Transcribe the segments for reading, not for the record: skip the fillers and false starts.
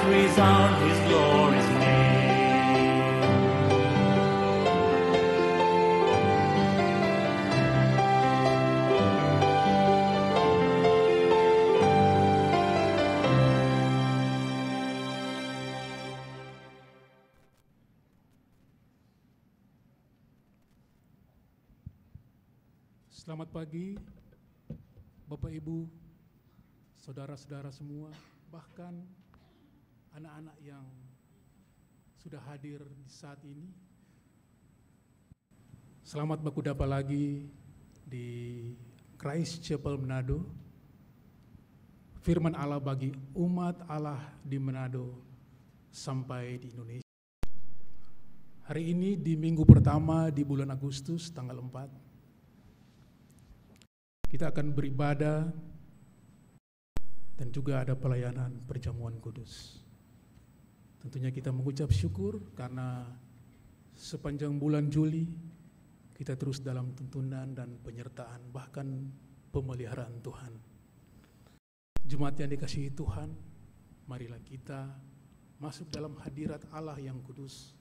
Resound Selamat pagi, Bapak Ibu, saudara-saudara semua, bahkan anak-anak yang sudah hadir di saat ini. Selamat baku dapa lagi di Christ Chapel Manado. Firman Allah bagi umat Allah di Manado sampai di Indonesia. Hari ini di minggu pertama di bulan Agustus tanggal 4. Kita akan beribadah dan juga ada pelayanan perjamuan kudus. Tentunya kita mengucap syukur karena sepanjang bulan Juli kita terus dalam tuntunan dan penyertaan bahkan pemeliharaan Tuhan. Jemaat yang dikasihi Tuhan, marilah kita masuk dalam hadirat Allah yang kudus.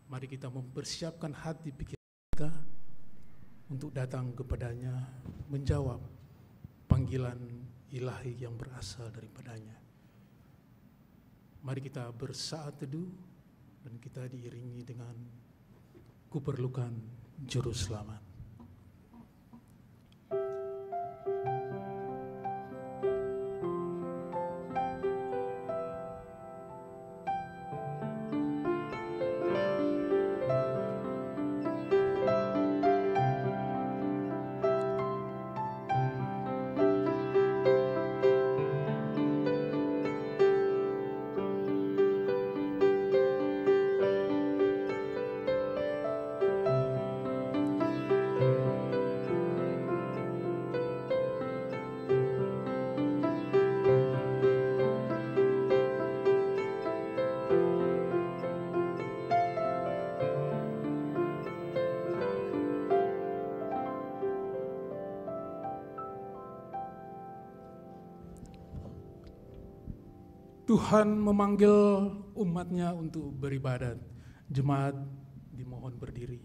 Mari kita mempersiapkan hati pikiran kita untuk datang kepadanya, menjawab panggilan ilahi yang berasal daripadanya. Mari kita bersaat teduh dan kita diiringi dengan kuperlukan juru selamat. Tuhan memanggil umatnya untuk beribadat. Jemaat dimohon berdiri.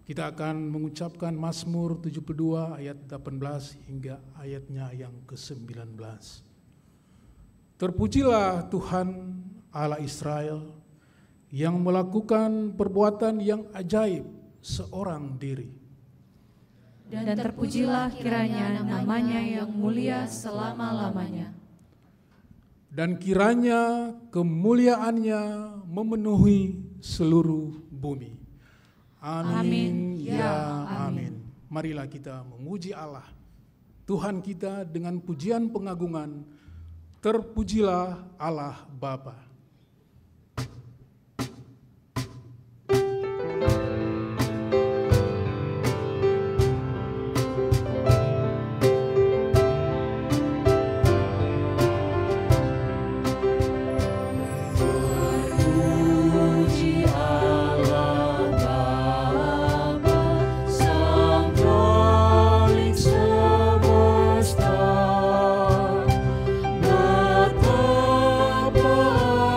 Kita akan mengucapkan Mazmur 72 ayat 18 hingga ayatnya yang ke-19. Terpujilah Tuhan Allah Israel yang melakukan perbuatan yang ajaib seorang diri. Dan terpujilah kiranya namanya yang mulia selama-lamanya. Dan kiranya kemuliaannya memenuhi seluruh bumi. Amin. Ya amin. Marilah kita memuji Allah, Tuhan kita dengan pujian pengagungan. Terpujilah Allah Bapa. Betapa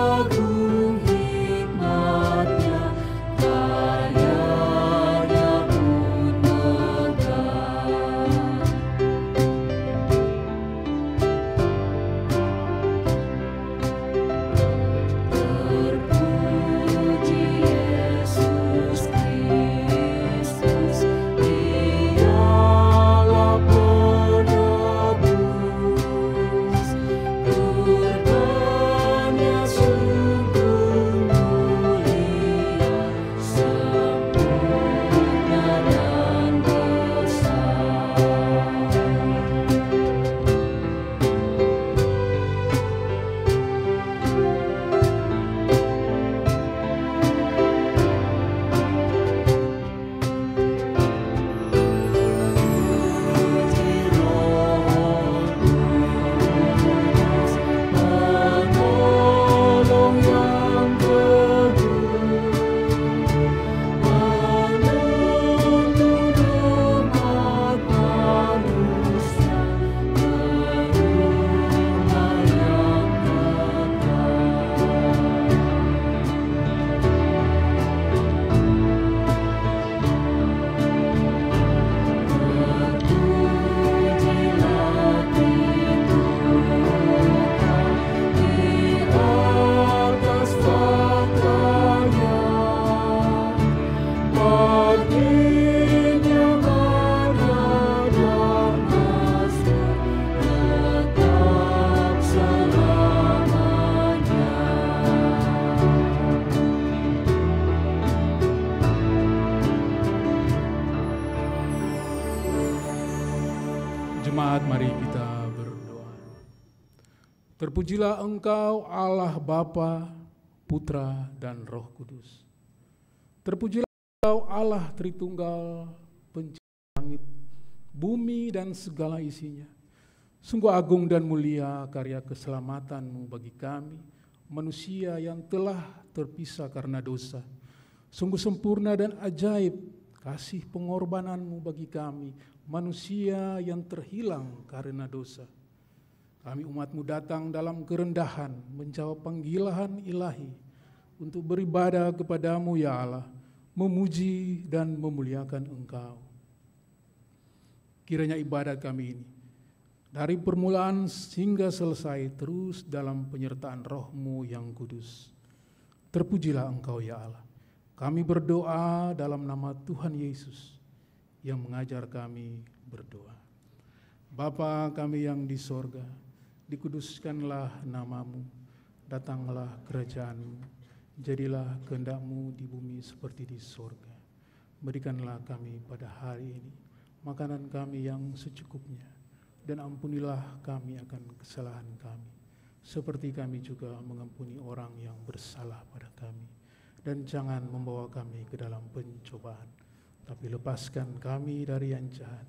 Terpujilah Engkau Allah Bapa, Putra, dan Roh Kudus. Terpujilah Engkau Allah Tritunggal, Pencipta langit, bumi, dan segala isinya. Sungguh agung dan mulia karya keselamatan-Mu bagi kami, manusia yang telah terpisah karena dosa. Sungguh sempurna dan ajaib kasih pengorbanan-Mu bagi kami, manusia yang terhilang karena dosa. Kami umat-Mu datang dalam kerendahan menjawab panggilan ilahi untuk beribadah kepada-Mu ya Allah, memuji dan memuliakan Engkau. Kiranya ibadat kami ini dari permulaan hingga selesai terus dalam penyertaan Roh-Mu yang kudus. Terpujilah Engkau ya Allah. Kami berdoa dalam nama Tuhan Yesus yang mengajar kami berdoa. Bapa kami yang di sorga, dikuduskanlah nama-Mu, datanglah kerajaan-Mu, jadilah kehendak-Mu di bumi seperti di sorga. Berikanlah kami pada hari ini makanan kami yang secukupnya, dan ampunilah kami akan kesalahan kami, seperti kami juga mengampuni orang yang bersalah pada kami. Dan jangan membawa kami ke dalam pencobaan, tapi lepaskan kami dari yang jahat,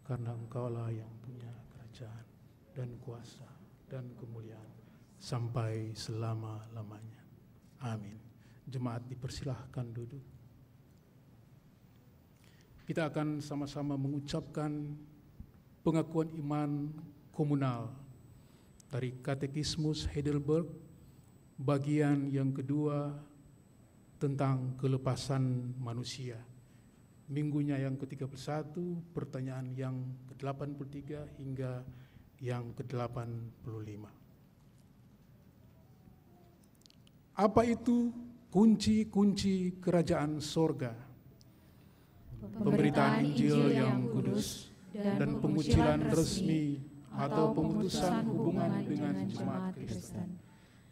karena Engkaulah yang punya kerajaan dan kuasa dan kemuliaan sampai selama-lamanya. Amin. Jemaat dipersilahkan duduk. Kita akan sama-sama mengucapkan pengakuan iman komunal dari Katekismus Heidelberg, bagian yang kedua tentang kelepasan manusia. Minggunya yang ke-31, pertanyaan yang ke-83 hingga yang ke-85. Apa itu kunci-kunci kerajaan sorga? Pemberitaan Injil yang kudus dan pengucilan resmi atau pemutusan hubungan dengan jemaat Kristen.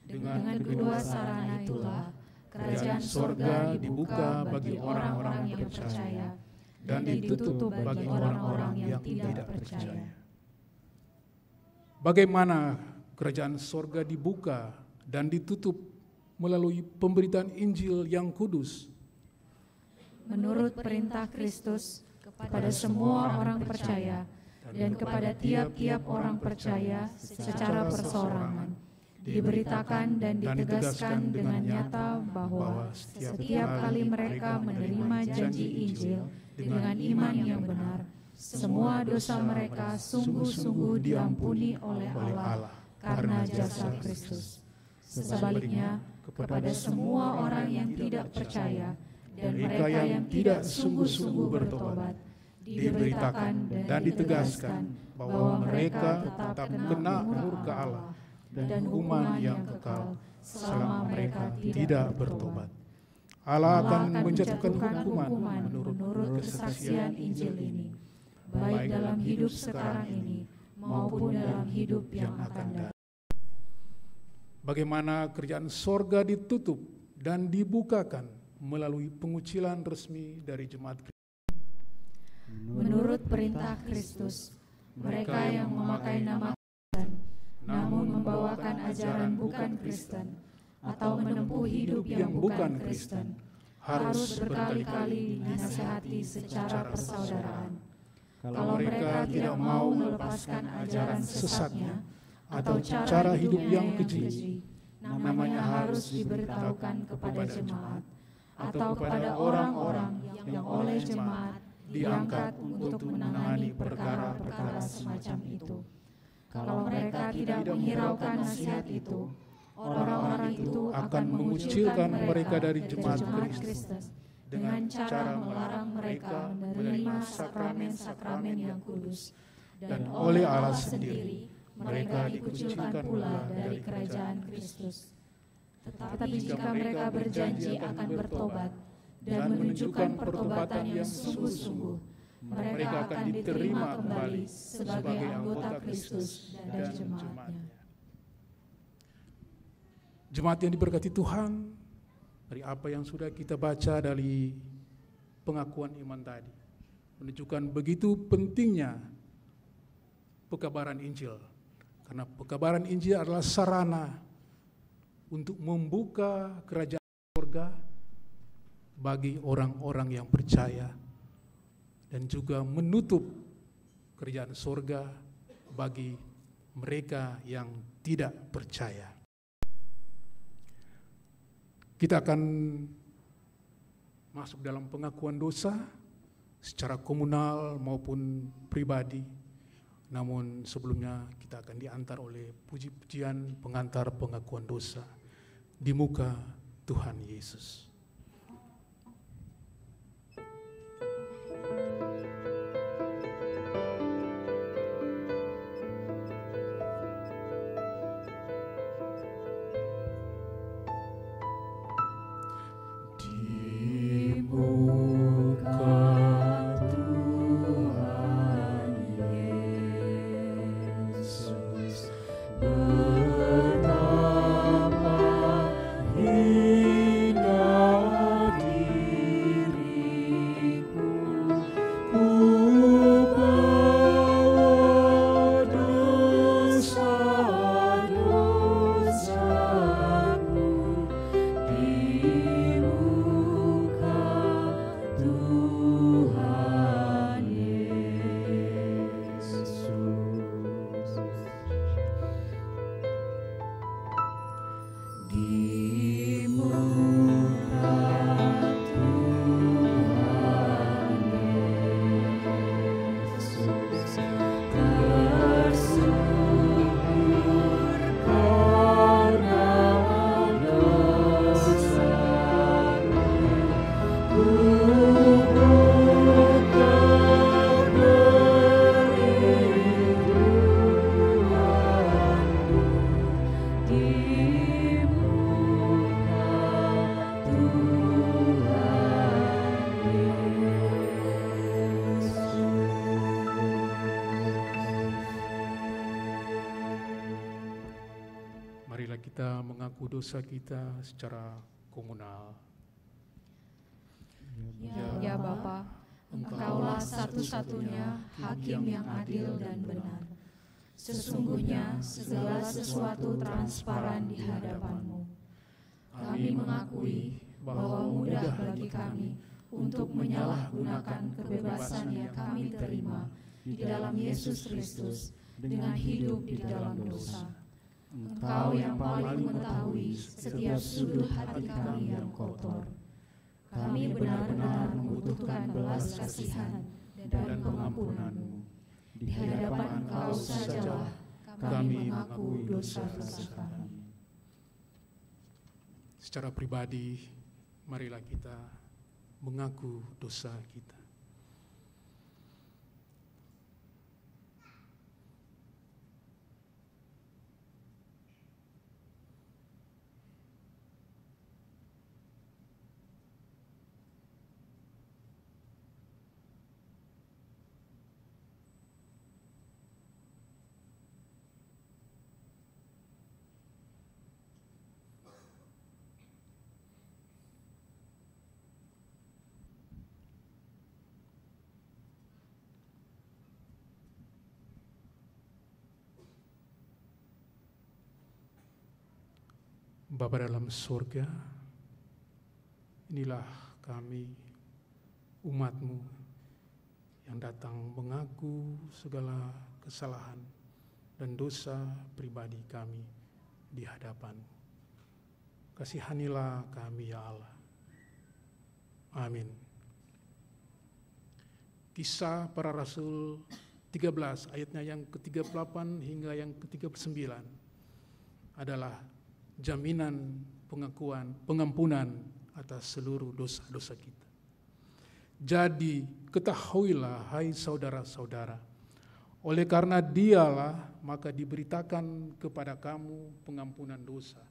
Dengan kedua sarana itulah kerajaan sorga dibuka bagi orang-orang yang percaya dan ditutup bagi orang-orang yang tidak percaya. Bagaimana kerajaan sorga dibuka dan ditutup melalui pemberitaan Injil yang kudus? Menurut perintah Kristus kepada semua orang percaya dan kepada tiap-tiap orang percaya secara perseorangan, diberitakan dan ditegaskan dengan nyata bahwa setiap kali mereka menerima janji Injil dengan iman yang benar, semua dosa mereka sungguh-sungguh diampuni oleh Allah karena jasa Kristus. Sebaliknya, kepada semua orang yang tidak percaya dan mereka yang tidak sungguh-sungguh bertobat, diberitakan dan ditegaskan bahwa mereka tetap kena murka Allah dan hukuman yang kekal selama mereka tidak bertobat. Allah akan menjatuhkan hukuman menurut kesaksian Injil ini, baik dalam hidup sekarang ini maupun dalam hidup yang akan datang. Bagaimana kerajaan sorga ditutup dan dibukakan melalui pengucilan resmi dari jemaat Kristen? Menurut perintah Kristus, mereka yang memakai nama Kristen namun membawakan ajaran bukan Kristen atau menempuh hidup yang bukan Kristen harus berkali-kali dinasihati secara persaudaraan. Kalau mereka tidak mau melepaskan ajaran sesatnya atau cara hidup yang keji, namanya harus diberitahukan kepada jemaat atau kepada orang-orang yang oleh jemaat diangkat untuk menangani perkara-perkara semacam itu. Kalau mereka tidak menghiraukan nasihat itu, orang-orang itu akan mengucilkan mereka dari jemaat Kristen dengan cara melarang mereka menerima sakramen-sakramen yang kudus, dan oleh Allah sendiri mereka dikucilkan pula dari kerajaan Kristus. Tetapi jika mereka berjanji akan bertobat dan menunjukkan pertobatan yang sungguh-sungguh, mereka akan diterima kembali sebagai anggota Kristus dan jemaatnya. Jemaat yang diberkati Tuhan, dari apa yang sudah kita baca dari pengakuan iman tadi, menunjukkan begitu pentingnya pekabaran Injil. Karena pekabaran Injil adalah sarana untuk membuka kerajaan surga bagi orang-orang yang percaya dan juga menutup kerajaan surga bagi mereka yang tidak percaya. Kita akan masuk dalam pengakuan dosa secara komunal maupun pribadi. Namun sebelumnya kita akan diantar oleh puji-pujian pengantar pengakuan dosa di muka Tuhan Yesus. Marilah kita mengaku dosa kita secara komunal. Ya Bapa, Engkaulah satu-satunya Hakim yang adil dan benar. Sesungguhnya segala sesuatu transparan di hadapan-Mu. Kami mengakui bahwa mudah bagi kami untuk menyalahgunakan kebebasan yang kami terima di dalam Yesus Kristus dengan hidup di dalam dosa. Engkau yang paling mengetahui setiap sudut hati kami yang kotor. Kami benar-benar membutuhkan belas kasihan dan pengampunan-Mu. Di hadapan Engkau sajalah kami mengaku dosa-dosa kami. Secara pribadi, marilah kita mengaku dosa kita. Bapa dalam surga, inilah kami umat-Mu yang datang mengaku segala kesalahan dan dosa pribadi kami di hadapan-Mu. Kasihanilah kami ya Allah. Amin. Kisah Para Rasul 13 ayatnya yang ke-38 hingga yang ke-39 adalah jaminan pengampunan atas seluruh dosa-dosa kita. Jadi ketahuilah hai saudara-saudara, oleh karena Dialah maka diberitakan kepada kamu pengampunan dosa,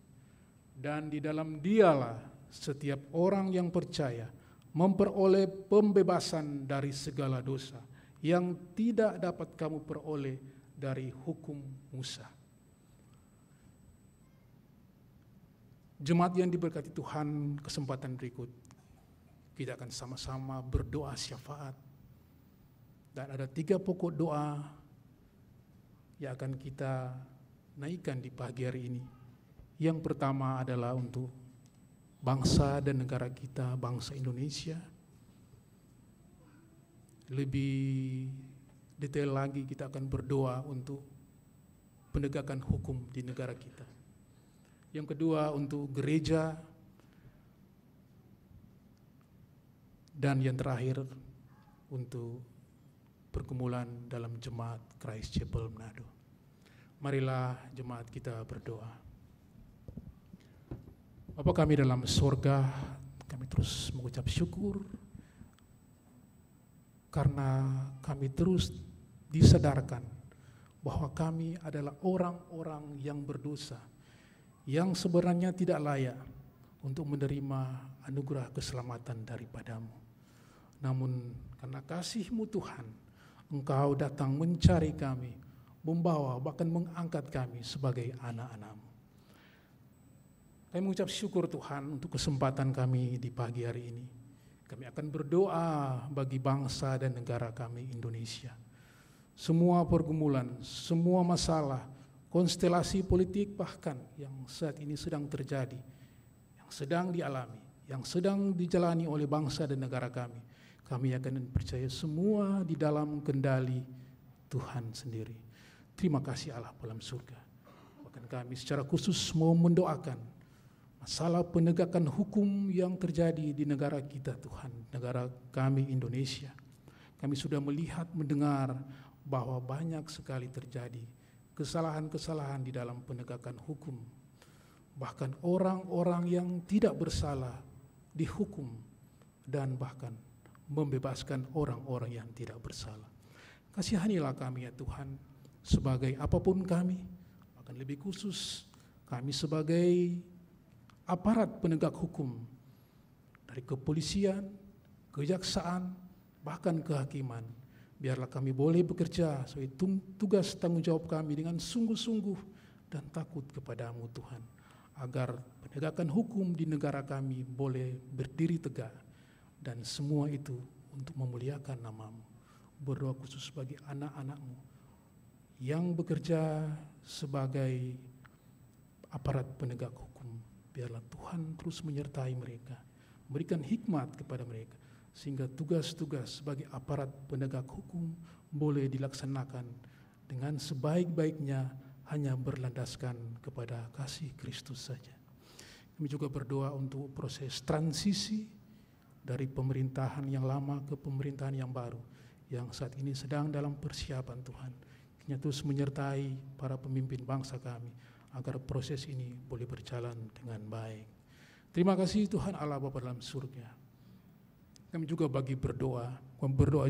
dan di dalam Dialah setiap orang yang percaya memperoleh pembebasan dari segala dosa yang tidak dapat kamu peroleh dari hukum Musa. Jemaat yang diberkati Tuhan, kesempatan berikut kita akan sama-sama berdoa syafaat. Dan ada 3 pokok doa yang akan kita naikkan di pagi hari ini. Yang pertama adalah untuk bangsa dan negara kita, bangsa Indonesia. Lebih detail lagi kita akan berdoa untuk penegakan hukum di negara kita. Yang kedua untuk gereja, dan yang terakhir untuk pergumulan dalam jemaat Christ Chapel Manado. Marilah jemaat kita berdoa. Bapa kami dalam surga, kami terus mengucap syukur karena kami terus disadarkan bahwa kami adalah orang-orang yang berdosa, yang sebenarnya tidak layak untuk menerima anugerah keselamatan daripadamu. Namun karena kasih-Mu Tuhan, Engkau datang mencari kami, membawa bahkan mengangkat kami sebagai anak-anak-Mu. Kami mengucap syukur Tuhan untuk kesempatan kami di pagi hari ini. Kami akan berdoa bagi bangsa dan negara kami Indonesia. Semua pergumulan, semua masalah, konstelasi politik bahkan yang saat ini sedang terjadi, yang sedang dialami, yang sedang dijalani oleh bangsa dan negara kami, kami akan percaya semua di dalam kendali Tuhan sendiri. Terima kasih Allah dalam surga. Bahkan kami secara khusus mau mendoakan masalah penegakan hukum yang terjadi di negara kita Tuhan, negara kami Indonesia. Kami sudah melihat, mendengar bahwa banyak sekali terjadi kesalahan-kesalahan di dalam penegakan hukum. Bahkan orang-orang yang tidak bersalah dihukum dan bahkan membebaskan orang-orang yang tidak bersalah. Kasihanilah kami ya Tuhan, sebagai apapun kami, bahkan lebih khusus kami sebagai aparat penegak hukum, dari kepolisian, kejaksaan, bahkan kehakiman. Biarlah kami boleh bekerja sesuai tugas tanggung jawab kami dengan sungguh-sungguh dan takut kepadamu Tuhan, agar penegakan hukum di negara kami boleh berdiri tegak, dan semua itu untuk memuliakan nama-Mu. Berdoa khusus bagi anak-anak-Mu yang bekerja sebagai aparat penegak hukum. Biarlah Tuhan terus menyertai mereka, memberikan hikmat kepada mereka, sehingga tugas-tugas sebagai aparat penegak hukum boleh dilaksanakan dengan sebaik-baiknya, hanya berlandaskan kepada kasih Kristus saja. Kami juga berdoa untuk proses transisi dari pemerintahan yang lama ke pemerintahan yang baru, yang saat ini sedang dalam persiapan Tuhan. Kiranya terus menyertai para pemimpin bangsa kami, agar proses ini boleh berjalan dengan baik. Terima kasih Tuhan Allah Bapa dalam surga. Kami juga berdoa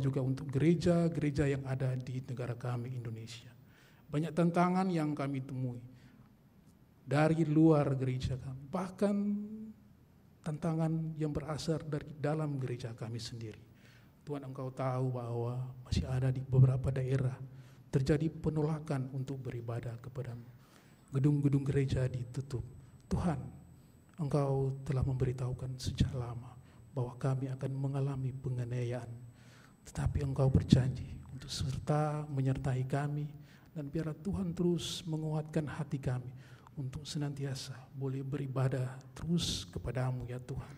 juga untuk gereja-gereja yang ada di negara kami Indonesia. Banyak tantangan yang kami temui dari luar gereja kami, bahkan tantangan yang berasal dari dalam gereja kami sendiri. Tuhan, Engkau tahu bahwa masih ada di beberapa daerah terjadi penolakan untuk beribadah kepadamu. Gedung-gedung gereja ditutup. Tuhan, Engkau telah memberitahukan sejak lama bahwa kami akan mengalami penganiayaan. Tetapi Engkau berjanji untuk serta menyertai kami, dan biarlah Tuhan terus menguatkan hati kami untuk senantiasa boleh beribadah terus kepadamu ya Tuhan.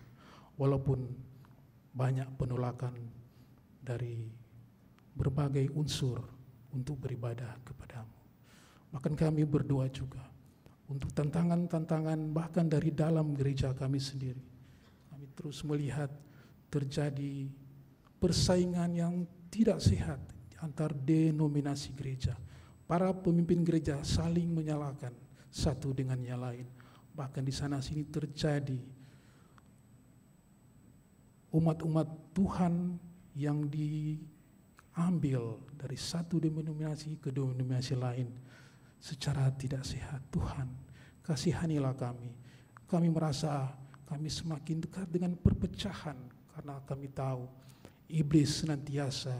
Walaupun banyak penolakan dari berbagai unsur untuk beribadah kepadamu. Bahkan kami berdoa juga untuk tantangan-tantangan bahkan dari dalam gereja kami sendiri. Kami terus melihat terjadi persaingan yang tidak sehat antar denominasi gereja. Para pemimpin gereja saling menyalahkan satu dengan yang lain. Bahkan di sana sini terjadi umat-umat Tuhan yang diambil dari satu denominasi ke denominasi lain secara tidak sehat. Tuhan, kasihanilah kami. Kami merasa kami semakin dekat dengan perpecahan karena kami tahu iblis senantiasa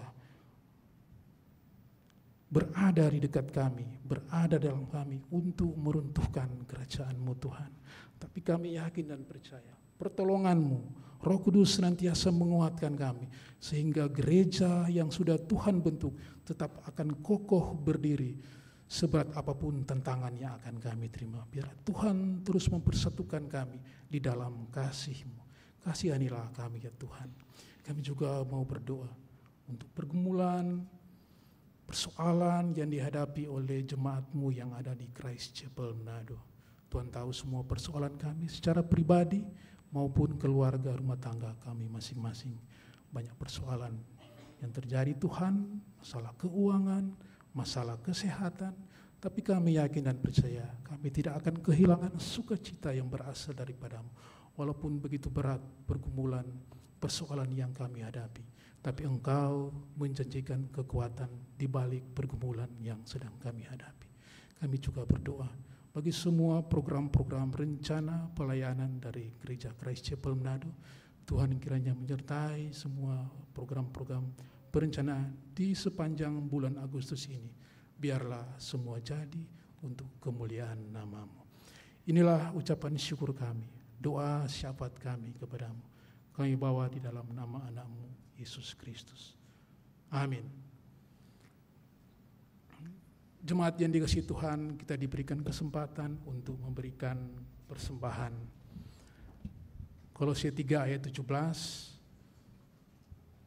berada di dekat kami, berada dalam kami untuk meruntuhkan kerajaan-Mu Tuhan. Tapi kami yakin dan percaya pertolongan-Mu, Roh Kudus senantiasa menguatkan kami, sehingga gereja yang sudah Tuhan bentuk tetap akan kokoh berdiri seberat apapun tantangan yang akan kami terima. Biar Tuhan terus mempersatukan kami di dalam kasih-Mu. Kasihanilah kami ya Tuhan. Kami juga mau berdoa untuk pergumulan, persoalan yang dihadapi oleh jemaat-Mu yang ada di Christ Chapel Manado. Tuhan tahu semua persoalan kami secara pribadi maupun keluarga rumah tangga kami masing-masing. Banyak persoalan yang terjadi Tuhan, masalah keuangan, masalah kesehatan, tapi kami yakin dan percaya kami tidak akan kehilangan sukacita yang berasal daripada-Mu. Walaupun begitu berat pergumulan, persoalan yang kami hadapi, tapi Engkau menjanjikan kekuatan di balik pergumulan yang sedang kami hadapi. Kami juga berdoa bagi semua program-program rencana pelayanan dari Gereja Christ Chapel Manado. Tuhan kiranya menyertai semua program-program perencanaan di sepanjang bulan Agustus ini. Biarlah semua jadi untuk kemuliaan nama-Mu. Inilah ucapan syukur kami, doa syafaat kami kepadamu. Kami bawa di dalam nama anak-Mu, Yesus Kristus. Amin. Jemaat yang dikasihi Tuhan, kita diberikan kesempatan untuk memberikan persembahan. Kolose 3 ayat 17.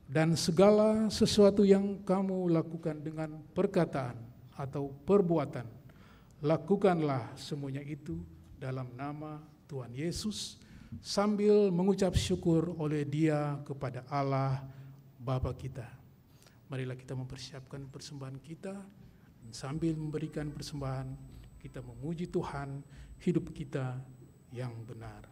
Dan segala sesuatu yang kamu lakukan dengan perkataan atau perbuatan, lakukanlah semuanya itu dalam nama Tuhan Yesus, sambil mengucap syukur oleh Dia kepada Allah Bapa kita. Marilah kita mempersiapkan persembahan kita, dan sambil memberikan persembahan, kita memuji Tuhan, hidup kita yang benar.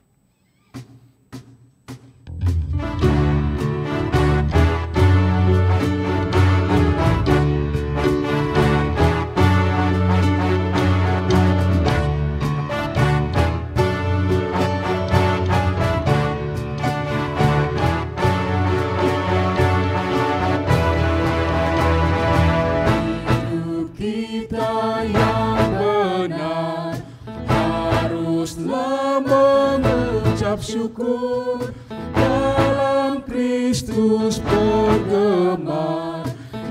Syukur dalam Kristus bergema,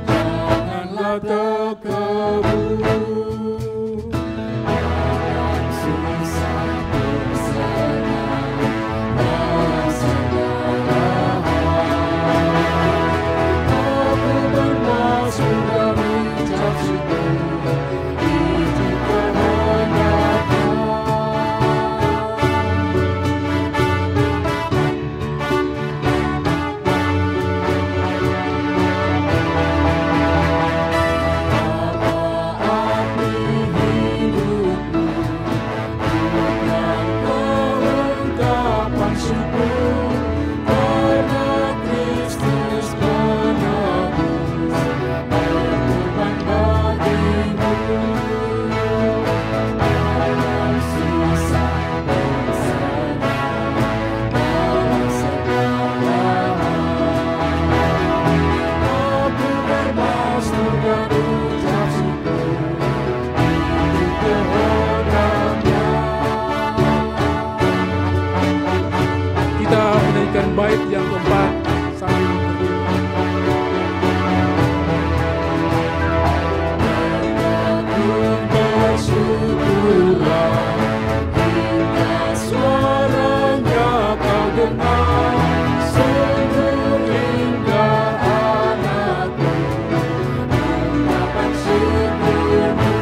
janganlah takabur. Dalam susah bersenang, dalam segala hal, aku bermaksud dan mengucap syukur, itu kehendak-Nya. Bait yang keempat sambil bersyukurlah hingga suaranya kau dengar, sungguh indah anakku, ungkapan syukurmu.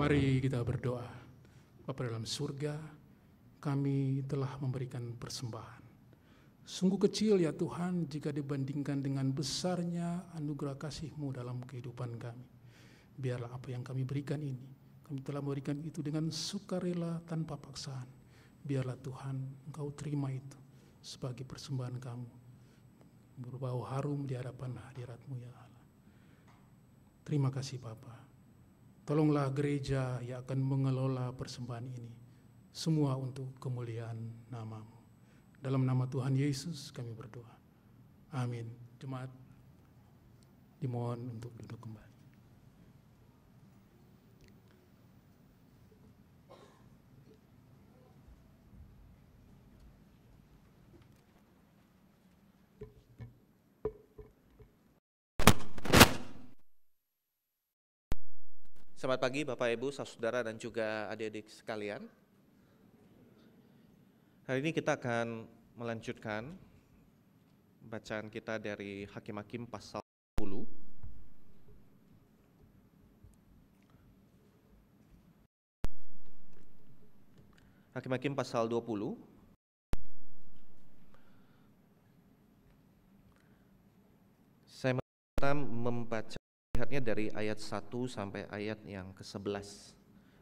Mari kita berdoa. Bapa dalam surga, kami telah memberikan persembahan. Sungguh kecil ya Tuhan jika dibandingkan dengan besarnya anugerah kasih-Mu dalam kehidupan kami. Biarlah apa yang kami berikan ini, kami telah memberikan itu dengan sukarela tanpa paksaan. Biarlah Tuhan Engkau terima itu sebagai persembahan kami, berbau harum di hadapan hadirat-Mu ya Allah. Terima kasih Bapa. Tolonglah gereja yang akan mengelola persembahan ini, semua untuk kemuliaan nama-Mu. Dalam nama Tuhan Yesus kami berdoa. Amin. Jemaat dimohon untuk duduk kembali. Selamat pagi Bapak Ibu, saudara dan juga adik-adik sekalian. Hari ini kita akan melanjutkan bacaan kita dari Hakim-Hakim pasal 10. Hakim-Hakim pasal 20. Saya membaca lihatnya dari ayat 1 sampai ayat yang ke-11.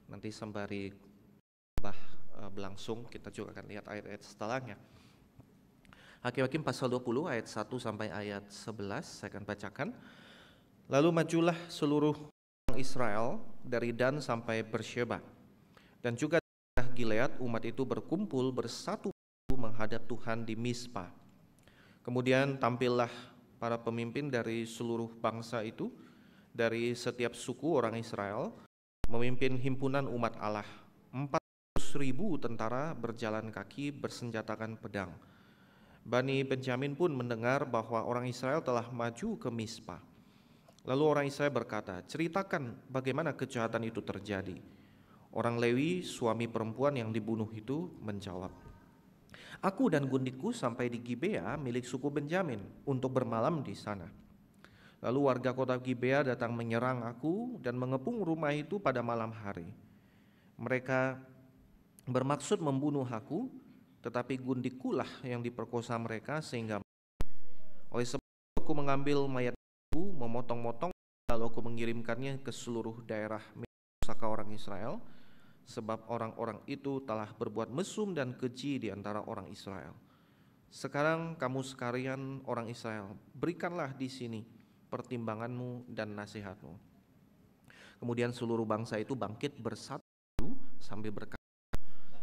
Nanti sembari berlangsung kita juga akan lihat ayat-ayat setelahnya. Hakim-Hakim pasal 20 ayat 1 sampai ayat 11 saya akan bacakan. Lalu majulah seluruh orang Israel dari Dan sampai Beersheba, dan juga di Gilead umat itu berkumpul bersatu menghadap Tuhan di Mizpah. Kemudian tampillah para pemimpin dari seluruh bangsa itu, dari setiap suku orang Israel, memimpin himpunan umat Allah. 400.000 tentara berjalan kaki bersenjatakan pedang. Bani Benjamin pun mendengar bahwa orang Israel telah maju ke Mizpah. Lalu orang Israel berkata, ceritakan bagaimana kejahatan itu terjadi. Orang Lewi, suami perempuan yang dibunuh itu, menjawab, aku dan gundikku sampai di Gibea milik suku Benjamin untuk bermalam di sana. Lalu warga kota Gibea datang menyerang aku dan mengepung rumah itu pada malam hari. Mereka bermaksud membunuh aku, tetapi gundikkulah yang diperkosa mereka sehingga oleh sebab aku mengambil mayat itu, memotong-motong, lalu aku mengirimkannya ke seluruh daerah pusaka orang Israel, sebab orang-orang itu telah berbuat mesum dan keji di antara orang Israel. Sekarang kamu sekalian orang Israel, berikanlah di sini pertimbanganmu dan nasihatmu. Kemudian seluruh bangsa itu bangkit bersatu sambil berkata,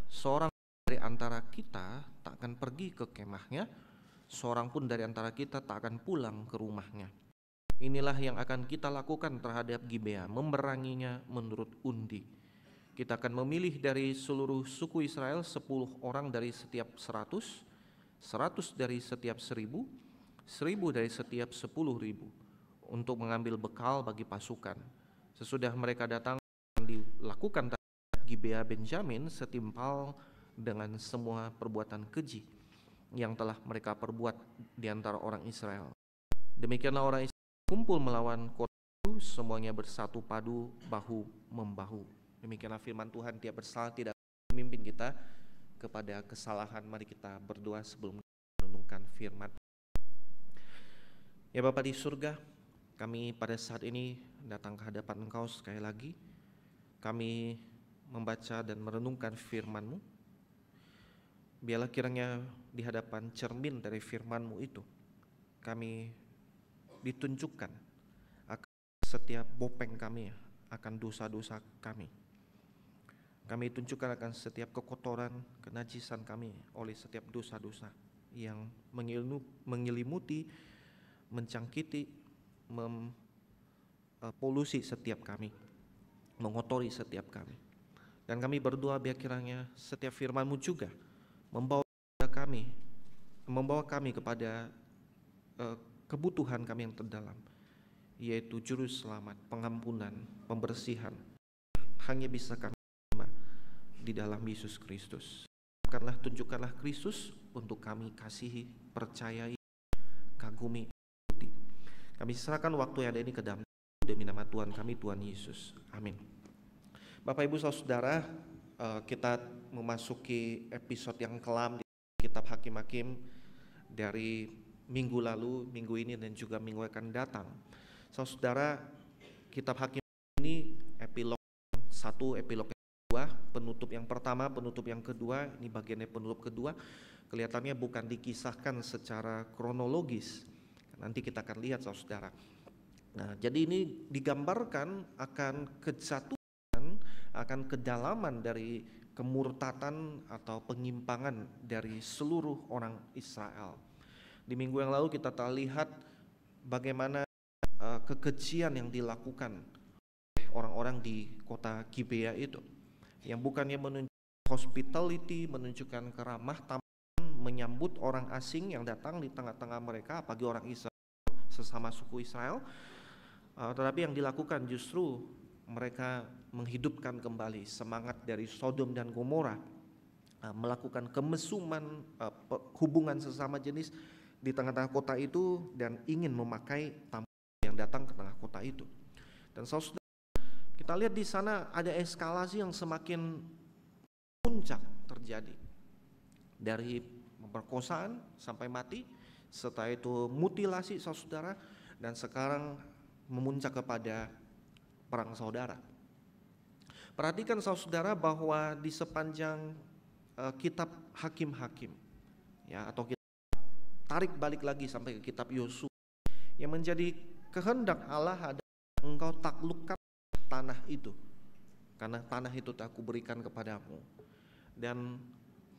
seorang dari antara kita tak akan pergi ke kemahnya, seorang pun dari antara kita tak akan pulang ke rumahnya. Inilah yang akan kita lakukan terhadap Gibea, memeranginya menurut undi. Kita akan memilih dari seluruh suku Israel 10 orang dari setiap 100, 100 dari setiap 1.000, 1.000 dari setiap 10.000, untuk mengambil bekal bagi pasukan. Sesudah mereka datang, dilakukan Gibea Benjamin setimpal dengan semua perbuatan keji yang telah mereka perbuat di antara orang Israel. Demikianlah orang Israel kumpul melawan kota itu, semuanya bersatu padu bahu membahu. Demikianlah firman Tuhan. Dia bersalah tidak memimpin kita kepada kesalahan. Mari kita berdoa sebelum merenungkan firman. Ya Bapa di surga, kami pada saat ini datang ke hadapan Engkau sekali lagi. Kami membaca dan merenungkan firman-Mu. Biarlah kiranya di hadapan cermin dari firman-Mu itu kami ditunjukkan akan setiap bopeng kami, akan dosa-dosa kami. Kami tunjukkan akan setiap kekotoran, kenajisan kami oleh setiap dosa-dosa yang menyelimuti, mencangkiti, polusi setiap kami, mengotori setiap kami. Dan kami berdoa biar kiranya setiap firman-Mu juga membawa kami kepada kebutuhan kami yang terdalam, yaitu juru selamat, pengampunan, pembersihan. Hanya bisa kami terima di dalam Yesus Kristus. Tunjukkanlah Kristus untuk kami kasihi, percayai, kagumi. Kami serahkan waktu yang ada ini ke dalam demi nama Tuhan kami, Tuhan Yesus. Amin. Bapak Ibu Saudara, kita memasuki episode yang kelam di kitab Hakim-Hakim, dari minggu lalu, minggu ini, dan juga minggu akan datang. Saudara, kitab Hakim ini epilog 1, epilog yang kedua, penutup yang pertama, penutup yang kedua, ini bagiannya penutup kedua, kelihatannya bukan dikisahkan secara kronologis. Nanti kita akan lihat saudara. Nah, jadi ini digambarkan akan kejatuhan, akan kedalaman dari kemurtatan atau penyimpangan dari seluruh orang Israel. Di minggu yang lalu kita telah lihat bagaimana kekejian yang dilakukan oleh orang-orang di kota Gibea itu, yang bukannya menunjukkan hospitality, menunjukkan keramah tamahan, menyambut orang asing yang datang di tengah-tengah mereka, apalagi orang Israel, sesama suku Israel, tetapi yang dilakukan justru mereka menghidupkan kembali semangat dari Sodom dan Gomora, melakukan kemesuman, hubungan sesama jenis di tengah-tengah kota itu, dan ingin memakai tamu yang datang ke tengah kota itu. Dan saudara, kita lihat di sana ada eskalasi yang semakin puncak terjadi, dari pemerkosaan sampai mati, setelah itu mutilasi saudara, dan sekarang memuncak kepada perang saudara. Perhatikan saudara bahwa di sepanjang kitab Hakim-Hakim, ya, atau kita tarik balik lagi sampai ke kitab Yosua, yang menjadi kehendak Allah adalah engkau taklukkan tanah itu, karena tanah itu aku berikan kepadamu. Dan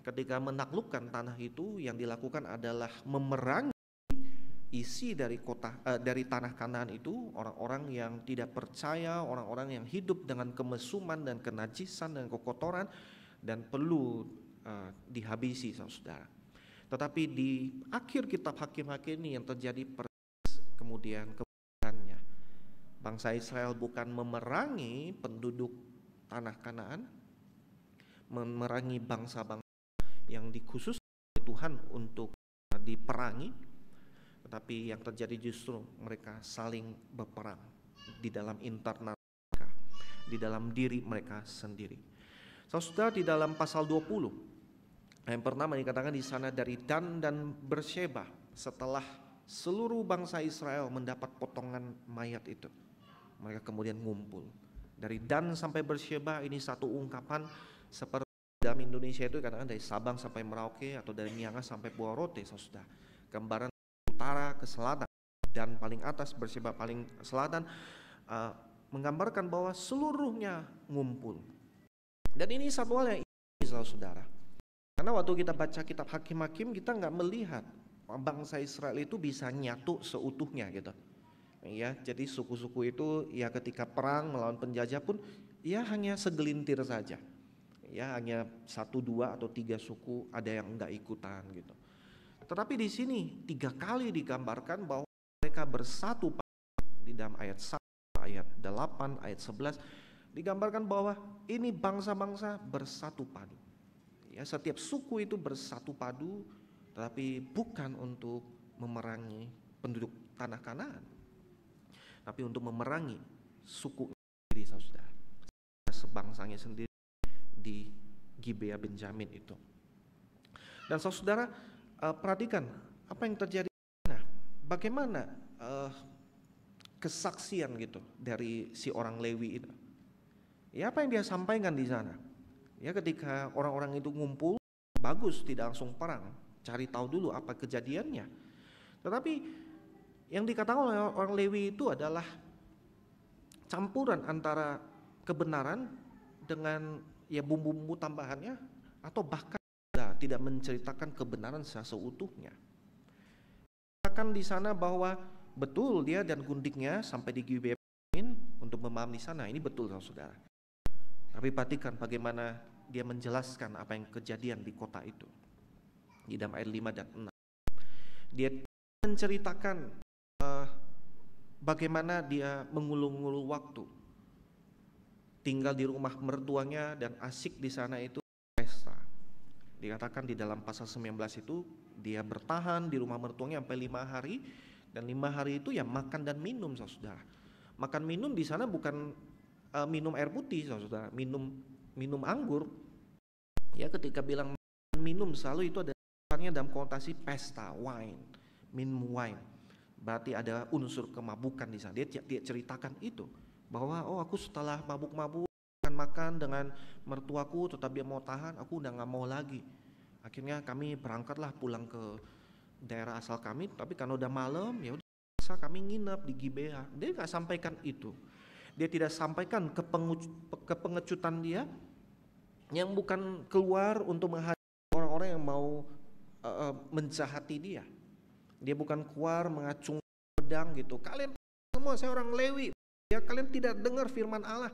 ketika menaklukkan tanah itu, yang dilakukan adalah memerangi isi dari dari tanah Kanaan itu, orang-orang yang tidak percaya, orang-orang yang hidup dengan kemesuman dan kenajisan dan kekotoran, dan perlu dihabisi saudara. Tetapi di akhir kitab Hakim-Hakim ini yang terjadi kemudian kebenarannya. Bangsa Israel bukan memerangi penduduk tanah Kanaan, memerangi bangsa-bangsa yang dikhususkan oleh Tuhan untuk diperangi, tetapi yang terjadi justru mereka saling berperang di dalam internal mereka, di dalam diri mereka sendiri. Saudara, di dalam pasal 20 yang pertama dikatakan di sana, dari Dan dan Bersheba, setelah seluruh bangsa Israel mendapat potongan mayat itu, mereka kemudian ngumpul. Dari Dan sampai Bersheba, ini satu ungkapan seperti dalam Indonesia itu dikatakan dari Sabang sampai Merauke, atau dari Miangas sampai Buarote, saudara. Gambaran utara ke selatan, dan paling atas Bersheba paling selatan, menggambarkan bahwa seluruhnya ngumpul. Dan ini satu hal yang indah saudara, karena waktu kita baca kitab Hakim-Hakim, kita nggak melihat bangsa Israel itu bisa nyatu seutuhnya gitu. Ya, jadi suku-suku itu ya ketika perang melawan penjajah pun ya hanya segelintir saja. Ya, hanya 1, 2 atau 3 suku ada yang nggak ikutan gitu. Tetapi di sini 3 kali digambarkan bahwa mereka bersatu di dalam ayat 1, ayat 8, ayat 11 digambarkan bahwa ini bangsa-bangsa bersatu padu. Ya, setiap suku itu bersatu padu, tetapi bukan untuk memerangi penduduk tanah Kanaan, tapi untuk memerangi suku sendiri saudara, sebangsanya sendiri di Gibea Benjamin itu. Dan saudara, perhatikan apa yang terjadi di sana. Bagaimana kesaksian gitu dari si orang Lewi itu. Ya, apa yang dia sampaikan di sana? Ya, ketika orang-orang itu ngumpul, bagus tidak langsung perang, cari tahu dulu apa kejadiannya. Tetapi yang dikatakan oleh orang Lewi itu adalah campuran antara kebenaran dengan ya bumbu-bumbu tambahannya, atau bahkan tidak menceritakan kebenaran secara seutuhnya. Katakan di sana bahwa betul dia dan gundiknya sampai di Gibea untuk memahami di sana, ini betul saudara. Tapi perhatikan bagaimana dia menjelaskan apa yang kejadian di kota itu. Di dalam ayat 5 dan 6. Dia menceritakan bagaimana dia mengulur-ngulur waktu. Tinggal di rumah mertuanya dan asik di sana itu pesta. Dikatakan di dalam pasal 19 itu dia bertahan di rumah mertuanya sampai 5 hari. Dan 5 hari itu ya makan dan minum saudara. Makan minum di sana bukan minum air putih saudara, minum anggur. Ya, ketika bilang minum selalu itu ada kemasukannya dalam konotasi pesta, wine, minum wine. Berarti ada unsur kemabukan di sana. Dia ceritakan itu bahwa aku setelah mabuk-mabuk makan dengan mertuaku, tetapi dia mau tahan, aku udah nggak mau lagi. Akhirnya kami berangkatlah pulang ke daerah asal kami, tapi karena udah malam ya udah kami nginep di Gibea. Dia nggak sampaikan itu. Dia tidak sampaikan kepengecutan dia yang bukan keluar untuk menghadapi orang-orang yang mau menjahati dia. Dia bukan keluar mengacung pedang gitu. Kalian semua, saya orang Lewi, ya kalian tidak dengar firman Allah.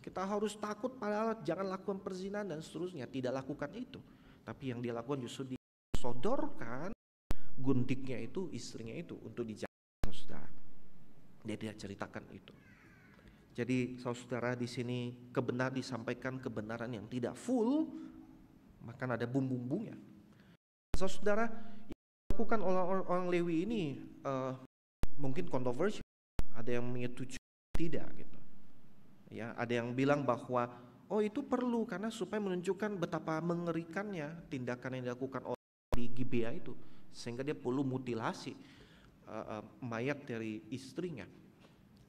Kita harus takut pada Allah, jangan lakukan perzinahan dan seterusnya. Tidak lakukan itu. Tapi yang dia lakukan justru disodorkan guntiknya itu, istrinya itu untuk dijaga, saudara. Dia tidak ceritakan itu. Jadi saudara, di sini kebenaran disampaikan, kebenaran yang tidak full, maka ada bumbu-bumbunya. Saudara, yang dilakukan oleh orang Lewi ini mungkin kontroversial. Ada yang menyetujui, tidak gitu. Ya, ada yang bilang bahwa itu perlu karena supaya menunjukkan betapa mengerikannya tindakan yang dilakukan oleh di Gibea itu, sehingga dia perlu mutilasi mayat dari istrinya.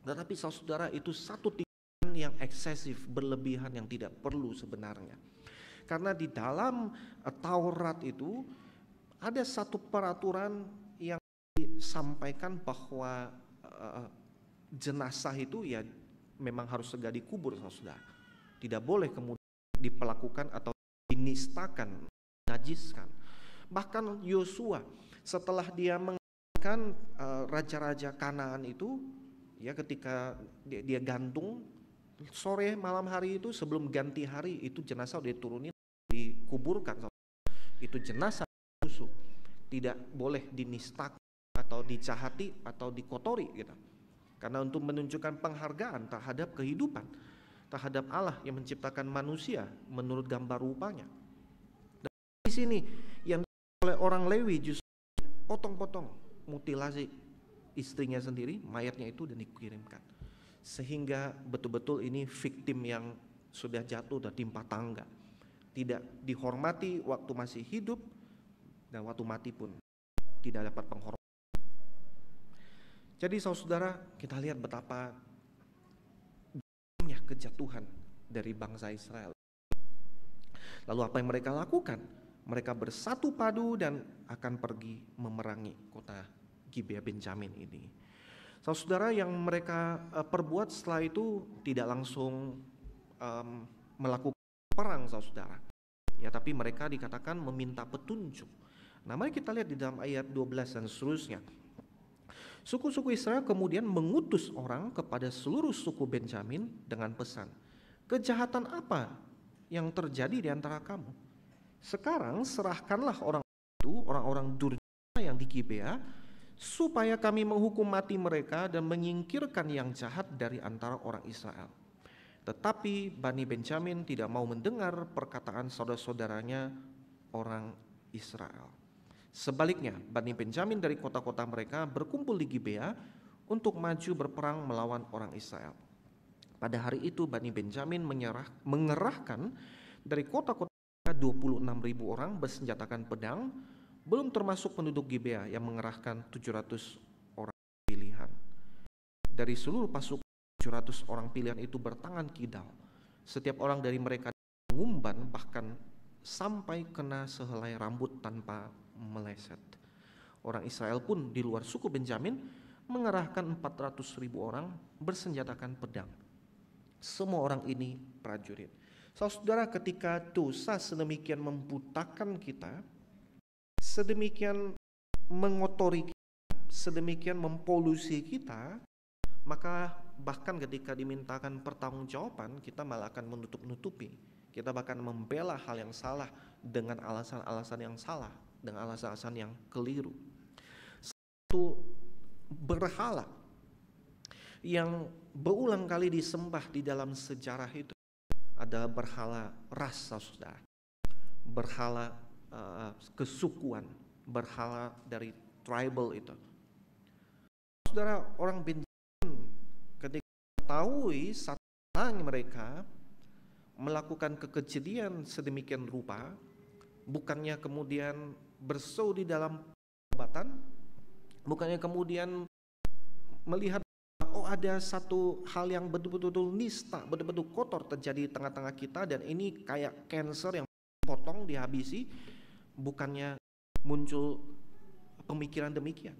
Tetapi saudara, itu satu tindakan yang eksesif, berlebihan, yang tidak perlu sebenarnya. Karena di dalam Taurat itu ada satu peraturan yang disampaikan bahwa jenazah itu ya memang harus segera dikubur, saudara. Tidak boleh kemudian diperlakukan atau dinistakan, najiskan. Bahkan Yosua setelah dia mengalahkan raja-raja Kanaan itu, ya ketika dia gantung sore malam hari itu, sebelum ganti hari itu jenazah udah diturunin, dikuburkan. Itu jenazah busuk, tidak boleh dinistakan atau dicahati atau dikotori gitu. Karena untuk menunjukkan penghargaan terhadap kehidupan, terhadap Allah yang menciptakan manusia menurut gambar rupanya. Dan di sini yang oleh orang Lewi justru potong-potong, mutilasi istrinya sendiri, mayatnya itu, dan dikirimkan. Sehingga betul-betul ini victim yang sudah jatuh dan timpa tangga. Tidak dihormati waktu masih hidup, dan waktu mati pun tidak dapat penghormatan. Jadi saudara, kita lihat betapa banyak kejatuhan dari bangsa Israel. Lalu apa yang mereka lakukan? Mereka bersatu padu dan akan pergi memerangi kota Gibea Benjamin ini. Saudara, yang mereka perbuat setelah itu tidak langsung melakukan perang, saudara. Ya, tapi mereka dikatakan meminta petunjuk. Nah, mari kita lihat di dalam ayat 12 dan seterusnya. Suku-suku Israel kemudian mengutus orang kepada seluruh suku Benjamin dengan pesan, kejahatan apa yang terjadi di antara kamu? Sekarang serahkanlah orang-orang durjana yang di Gibea, supaya kami menghukum mati mereka dan menyingkirkan yang jahat dari antara orang Israel. Tetapi Bani Benjamin tidak mau mendengar perkataan saudara-saudaranya orang Israel. Sebaliknya, Bani Benjamin dari kota-kota mereka berkumpul di Gibea untuk maju berperang melawan orang Israel. Pada hari itu Bani Benjamin mengerahkan dari kota-kota 26.000 orang bersenjatakan pedang, belum termasuk penduduk Gibea yang mengerahkan 700 orang pilihan. Dari seluruh pasukan 700 orang pilihan itu bertangan kidal. Setiap orang dari mereka mengumban, bahkan sampai kena sehelai rambut tanpa meleset. Orang Israel pun di luar suku Benjamin mengerahkan 400.000 orang bersenjatakan pedang. Semua orang ini prajurit. Saudara, ketika dosa sedemikian membutakan kita, sedemikian mengotori kita, sedemikian mempolusi kita, maka bahkan ketika dimintakan pertanggungjawaban, kita malah akan menutup-nutupi. Kita bahkan membela hal yang salah dengan alasan-alasan yang salah, dengan alasan-alasan yang keliru. Satu berhala yang berulang kali disembah di dalam sejarah itu adalah berhala ras, saudara, berhala kesukuan, berhala dari tribal itu. Saudara, orang Benjamin ketika mengetahui satu orang mereka melakukan kekejadian sedemikian rupa, bukannya kemudian berseru di dalam pertobatan, bukannya kemudian melihat oh ada satu hal yang betul-betul nista, betul-betul kotor terjadi di tengah-tengah kita dan ini kayak cancer yang potong dihabisi, bukannya muncul pemikiran demikian,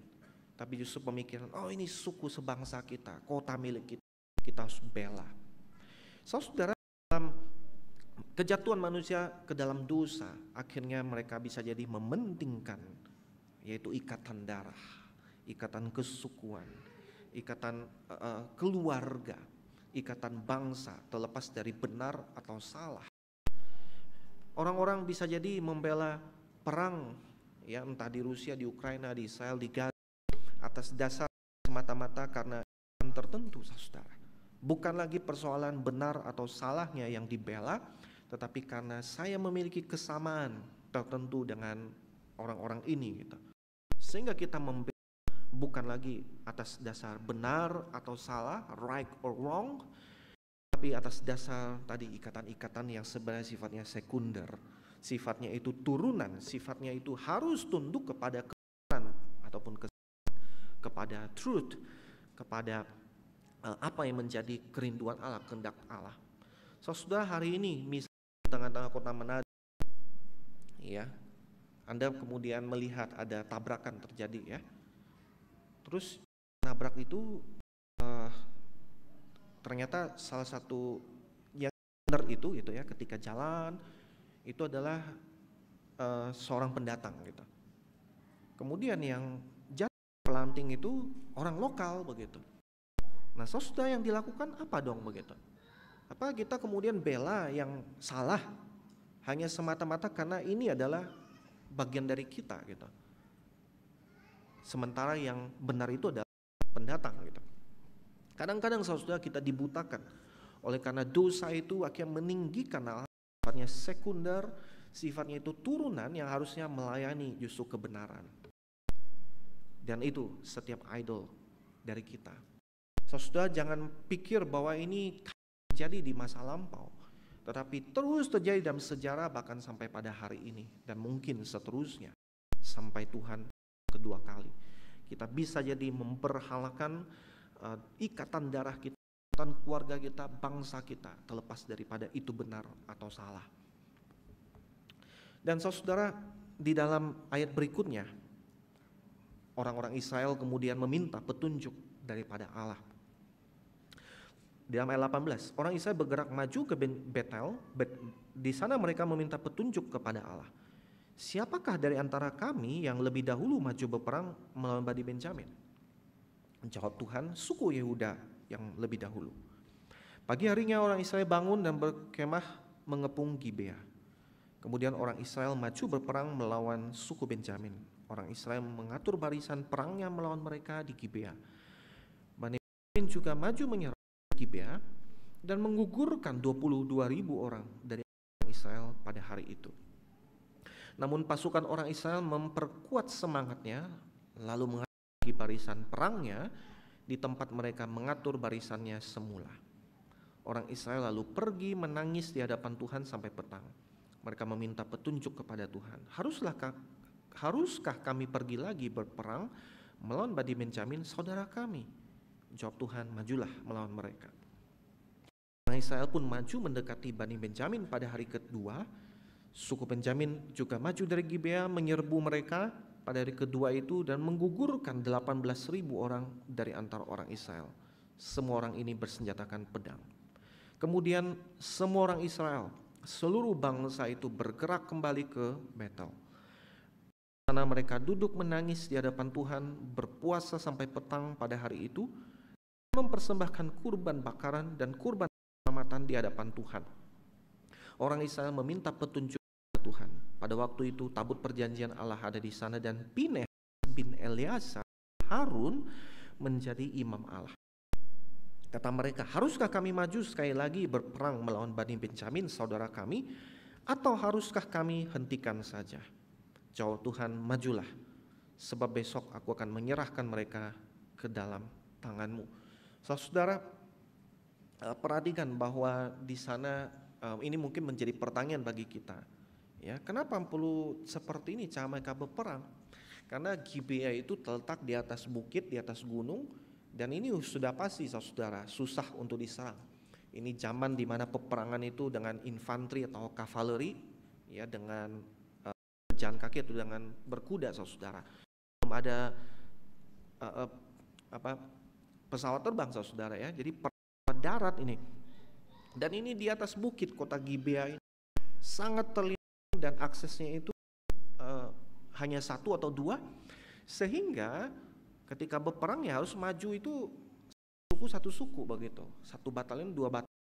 tapi justru pemikiran oh ini suku sebangsa kita, kota milik kita harus bela. Saudara, dalam kejatuhan manusia ke dalam dosa, akhirnya mereka bisa jadi mementingkan yaitu ikatan darah, ikatan kesukuan, ikatan keluarga, ikatan bangsa, terlepas dari benar atau salah. Orang-orang bisa jadi membela perang, ya entah di Rusia, di Ukraina, di Israel, di Gaza, atas dasar semata-mata karena tertentu, saudara. Bukan lagi persoalan benar atau salahnya yang dibela, tetapi karena saya memiliki kesamaan tertentu dengan orang-orang ini, gitu. Sehingga kita membela bukan lagi atas dasar benar atau salah, right or wrong, tapi atas dasar tadi ikatan-ikatan yang sebenarnya sifatnya sekunder, sifatnya itu turunan, sifatnya itu harus tunduk kepada kebenaran ataupun kepada truth, kepada apa yang menjadi kerinduan Allah, kehendak Allah. Saudara, hari ini misalnya di tengah-tengah kota Manado, ya, Anda kemudian melihat ada tabrakan terjadi, ya. Terus nabrak itu ternyata salah satu yang benar itu ya, ketika jalan itu adalah seorang pendatang, gitu. Kemudian yang jatuh pelanting itu orang lokal, begitu. Nah, saudara, yang dilakukan apa dong, begitu? Apa kita kemudian bela yang salah hanya semata-mata karena ini adalah bagian dari kita, gitu. Sementara yang benar itu adalah pendatang, gitu. Kadang-kadang saudara kita dibutakan oleh karena dosa itu akhirnya meninggikan hal sifatnya sekunder, sifatnya itu turunan yang harusnya melayani justru kebenaran. Dan itu setiap idol dari kita. Saudara, jangan pikir bahwa ini terjadi di masa lampau, tetapi terus terjadi dalam sejarah bahkan sampai pada hari ini dan mungkin seterusnya sampai Tuhan kedua kali. Kita bisa jadi memperhalakan ikatan darah kita, ikatan keluarga kita, bangsa kita, terlepas daripada itu benar atau salah. Dan saudara, di dalam ayat berikutnya, orang-orang Israel kemudian meminta petunjuk daripada Allah. Di dalam ayat 18, orang Israel bergerak maju ke Betel, di sana mereka meminta petunjuk kepada Allah. Siapakah dari antara kami yang lebih dahulu maju berperang melawan Bani Benjamin? Jawab Tuhan, suku Yehuda yang lebih dahulu. Pagi harinya orang Israel bangun dan berkemah mengepung Gibea. Kemudian orang Israel maju berperang melawan suku Benjamin. Orang Israel mengatur barisan perangnya melawan mereka di Gibea. Bani Benjamin juga maju menyerang Gibea dan menggugurkan 22.000 orang dari orang Israel pada hari itu. Namun pasukan orang Israel memperkuat semangatnya, lalu mengatur barisan perangnya di tempat mereka mengatur barisannya semula. Orang Israel lalu pergi menangis di hadapan Tuhan sampai petang. Mereka meminta petunjuk kepada Tuhan. Haruskah kami pergi lagi berperang melawan Bani Benjamin, saudara kami? Jawab Tuhan, majulah melawan mereka. Orang Israel pun maju mendekati Bani Benjamin pada hari kedua. Suku Benjamin juga maju dari Gibea menyerbu mereka pada hari kedua itu dan menggugurkan 18.000 orang dari antara orang Israel. Semua orang ini bersenjatakan pedang. Kemudian semua orang Israel, seluruh bangsa itu bergerak kembali ke Betel. Karena mereka duduk menangis di hadapan Tuhan, berpuasa sampai petang pada hari itu, mempersembahkan kurban bakaran dan kurban keselamatan di hadapan Tuhan. Orang Israel meminta petunjuk kepada Tuhan. Pada waktu itu tabut perjanjian Allah ada di sana dan Pinehas bin Eleazar Harun menjadi imam Allah. Kata mereka, haruskah kami maju sekali lagi berperang melawan Bani Benjamin saudara kami, atau haruskah kami hentikan saja? Jawab Tuhan, majulah, sebab besok aku akan menyerahkan mereka ke dalam tanganmu. Saudara, perhatikan bahwa di sana ini mungkin menjadi pertanyaan bagi kita. Ya, kenapa perlu seperti ini cara mereka berperang? Karena Gibea itu terletak di atas bukit, di atas gunung, dan ini sudah pasti saudara susah untuk diserang. Ini zaman di mana peperangan itu dengan infanteri atau kavaleri, ya, dengan jalan kaki atau dengan berkuda saudara. Belum ada pesawat terbang saudara, ya. Jadi perang darat ini. Dan ini di atas bukit kota Gibea ini sangat terlindung dan aksesnya itu hanya satu atau dua, sehingga ketika berperang ya harus maju itu satu suku begitu, satu batalion, dua batalion.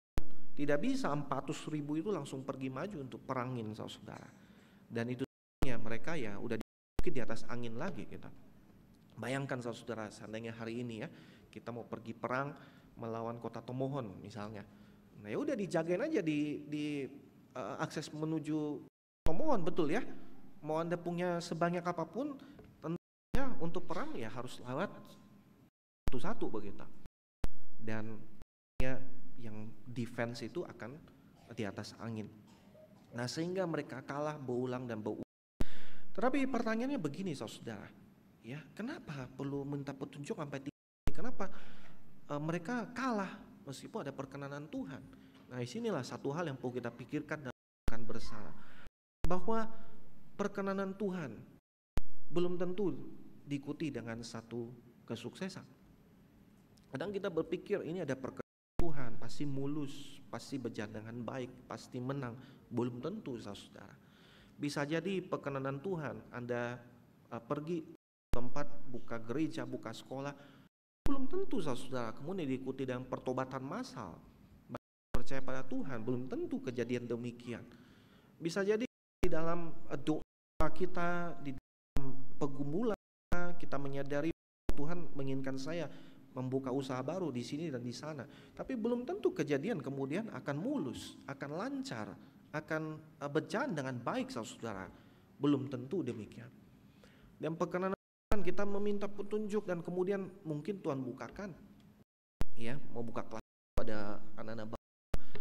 Tidak bisa 400.000 itu langsung pergi maju untuk perangin saudara. Dan itu ya mereka ya udah di atas angin lagi kita. Bayangkan saudara, seandainya hari ini ya kita mau pergi perang melawan kota Tomohon misalnya. Nah ya udah dijagain aja di akses menuju Tomohon, betul ya. Mau Anda punya sebanyak apapun, tentunya untuk perang ya harus lewat satu-satu begitu. Dan ya, yang defense itu akan di atas angin. Nah sehingga mereka kalah berulang dan berulang. Tetapi pertanyaannya begini saudara, ya kenapa perlu minta petunjuk sampai 3 kali? Kenapa mereka kalah meskipun ada perkenanan Tuhan? Nah disinilah satu hal yang perlu kita pikirkan dan akan bersama, bahwa perkenanan Tuhan belum tentu diikuti dengan satu kesuksesan. Kadang kita berpikir ini ada perkenanan Tuhan, pasti mulus, pasti berjalan dengan baik, pasti menang. Belum tentu saudara. Bisa jadi perkenanan Tuhan, Anda pergi tempat buka gereja, buka sekolah, belum tentu saudara kemudian diikuti dengan pertobatan massal. Percaya pada Tuhan, belum tentu kejadian demikian. Bisa jadi di dalam doa kita, di dalam pergumulan kita menyadari Tuhan menginginkan saya membuka usaha baru di sini dan di sana, tapi belum tentu kejadian kemudian akan mulus, akan lancar, akan berjalan dengan baik saudara. Belum tentu demikian. Dan perkenanan kita meminta petunjuk dan kemudian mungkin Tuhan bukakan, ya, mau buka kelas pada anak-anak baru,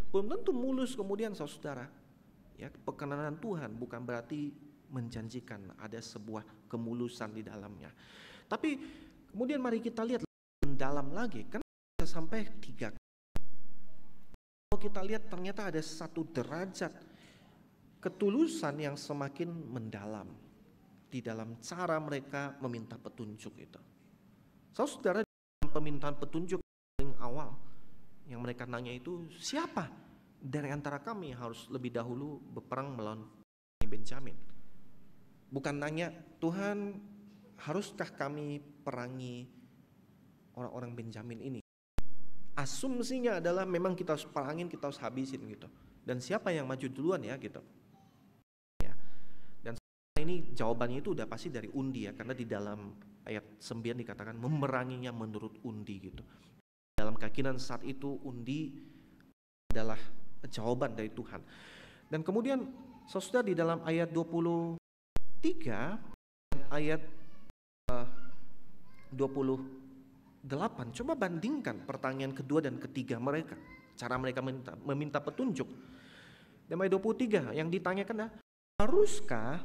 belum tentu mulus kemudian saudara. Ya, perkenanan Tuhan bukan berarti menjanjikan ada sebuah kemulusan di dalamnya. Tapi kemudian mari kita lihat mendalam lagi, kan bisa sampai 3 kali. Kalau kita lihat ternyata ada satu derajat ketulusan yang semakin mendalam di dalam cara mereka meminta petunjuk itu. Saudara, dalam permintaan petunjuk paling awal yang mereka nanya itu, siapa dari antara kami yang harus lebih dahulu berperang melawan Benjamin? Bukan nanya, Tuhan haruskah kami perangi orang-orang Benjamin ini? Asumsinya adalah memang kita harus perangin, kita harus habisin gitu. Dan siapa yang maju duluan ya gitu. Ya. Dan ini jawabannya itu udah pasti dari undi ya, karena di dalam ayat 9 dikatakan memeranginya menurut undi gitu. Dalam keyakinan saat itu undi adalah jawaban dari Tuhan. Dan kemudian saudara di dalam ayat 23 ayat 28, coba bandingkan pertanyaan kedua dan ketiga mereka, cara mereka meminta petunjuk. Dan ayat 23 yang ditanyakan adalah, haruskah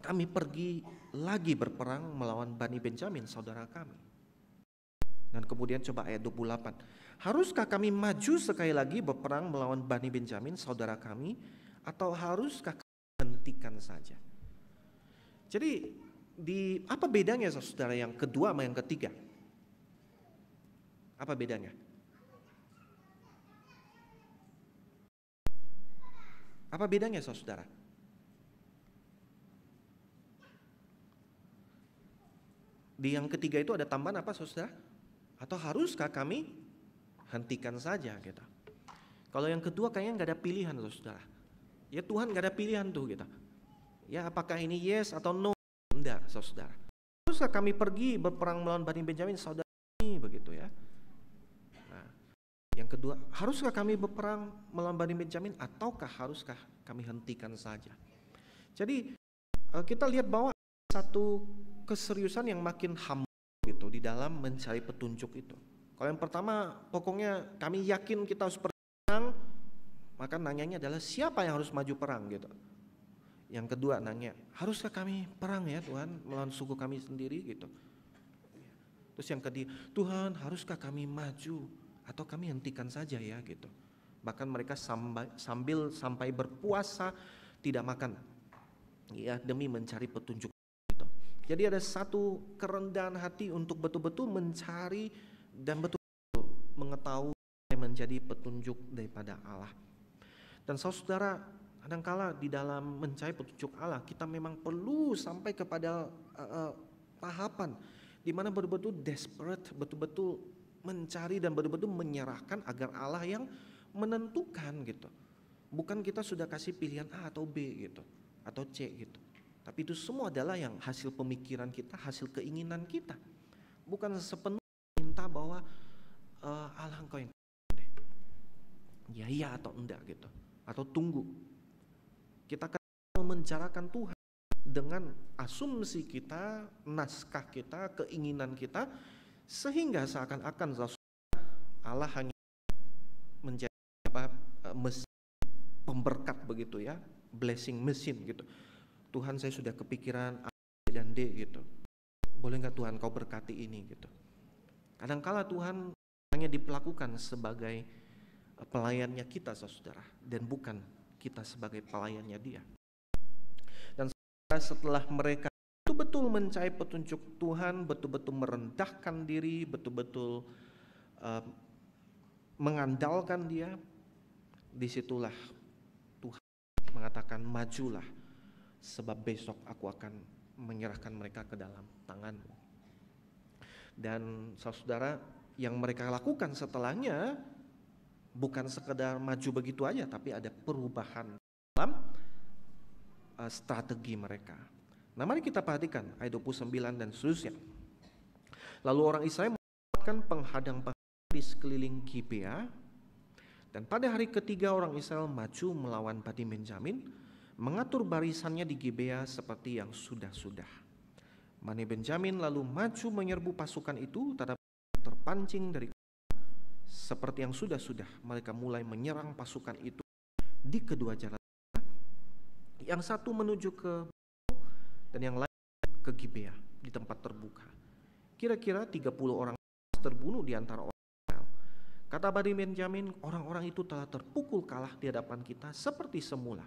kami pergi lagi berperang melawan Bani Benjamin saudara kami? Dan kemudian coba ayat 28, haruskah kami maju sekali lagi berperang melawan Bani Benjamin saudara kami, atau haruskah kami hentikan saja? Jadi apa bedanya saudara yang kedua sama yang ketiga? Apa bedanya? Apa bedanya saudara? Di yang ketiga itu ada tambahan apa saudara? Atau haruskah kami hentikan saja gitu? Kalau yang kedua kayaknya nggak ada pilihan saudara. Ya Tuhan nggak ada pilihan tuh gitu. Ya apakah ini yes atau no? Enggak saudara. Haruskah kami pergi berperang melawan Bani Benjamin saudara kami begitu ya? Nah, yang kedua, haruskah kami berperang melawan Bani Benjamin ataukah haruskah kami hentikan saja? Jadi kita lihat bahwa satu keseriusan yang makin humble gitu di dalam mencari petunjuk itu. Kalau yang pertama pokoknya kami yakin kita harus perang, maka nanyanya adalah siapa yang harus maju perang gitu. Yang kedua nanya, haruskah kami perang ya Tuhan melawan suku kami sendiri gitu. Terus yang ketiga, Tuhan haruskah kami maju atau kami hentikan saja ya gitu. Bahkan mereka sampai berpuasa tidak makan ya demi mencari petunjuk gitu. Jadi ada satu kerendahan hati untuk betul-betul mencari dan betul-betul mengetahui yang menjadi petunjuk daripada Allah. Dan saudara, kadangkala di dalam mencari petunjuk Allah kita memang perlu sampai kepada tahapan di mana betul-betul desperate, betul-betul mencari dan betul-betul menyerahkan agar Allah yang menentukan gitu. Bukan kita sudah kasih pilihan A atau B gitu atau C gitu. Tapi itu semua adalah yang hasil pemikiran kita, hasil keinginan kita. Bukan sepenuhnya minta bahwa Allah engkau yang deh. Ya iya atau enggak gitu. Atau tunggu. Kita akan memenjarakan Tuhan dengan asumsi kita, naskah kita, keinginan kita, sehingga seakan-akan Allah hanya menjadi mesin pemberkat begitu ya, blessing machine gitu. Tuhan saya sudah kepikiran A dan D gitu. Boleh nggak Tuhan kau berkati ini gitu. Kadangkala Tuhan hanya diperlakukan sebagai pelayannya kita saudara dan bukan kita sebagai pelayannya Dia. Dan setelah mereka betul-betul mencari petunjuk Tuhan, betul-betul merendahkan diri, betul-betul mengandalkan Dia, disitulah Tuhan mengatakan majulah, sebab besok aku akan menyerahkan mereka ke dalam tangan-Mu. Dan saudara, yang mereka lakukan setelahnya bukan sekedar maju begitu aja, tapi ada perubahan dalam strategi mereka. Nah mari kita perhatikan ayat 29 dan seterusnya. Lalu orang Israel menempatkan penghadang-penghadang di sekeliling Gibea, dan pada hari ketiga orang Israel maju melawan Bani Benjamin, mengatur barisannya di Gibea seperti yang sudah-sudah. Bani Benjamin lalu maju menyerbu pasukan itu, tetapi terpancing dari seperti yang sudah-sudah. Mereka mulai menyerang pasukan itu di kedua jalan. Yang satu menuju ke dan yang lain ke Gibea di tempat terbuka. Kira-kira 30 orang terbunuh di antara orang Israel. Kata Bani Benjamin, orang-orang itu telah terpukul kalah di hadapan kita seperti semula.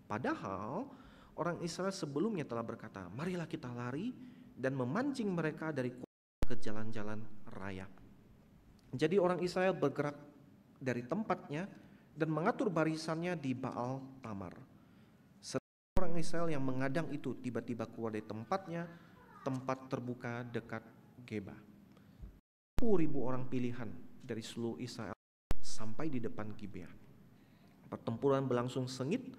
Padahal orang Israel sebelumnya telah berkata, marilah kita lari dan memancing mereka dari kota ke jalan-jalan raya. Jadi orang Israel bergerak dari tempatnya dan mengatur barisannya di Baal Tamar. Setelah orang Israel yang mengadang itu tiba-tiba keluar dari tempatnya, tempat terbuka dekat Geba. 10.000 orang pilihan dari seluruh Israel sampai di depan Gibea. Pertempuran berlangsung sengit,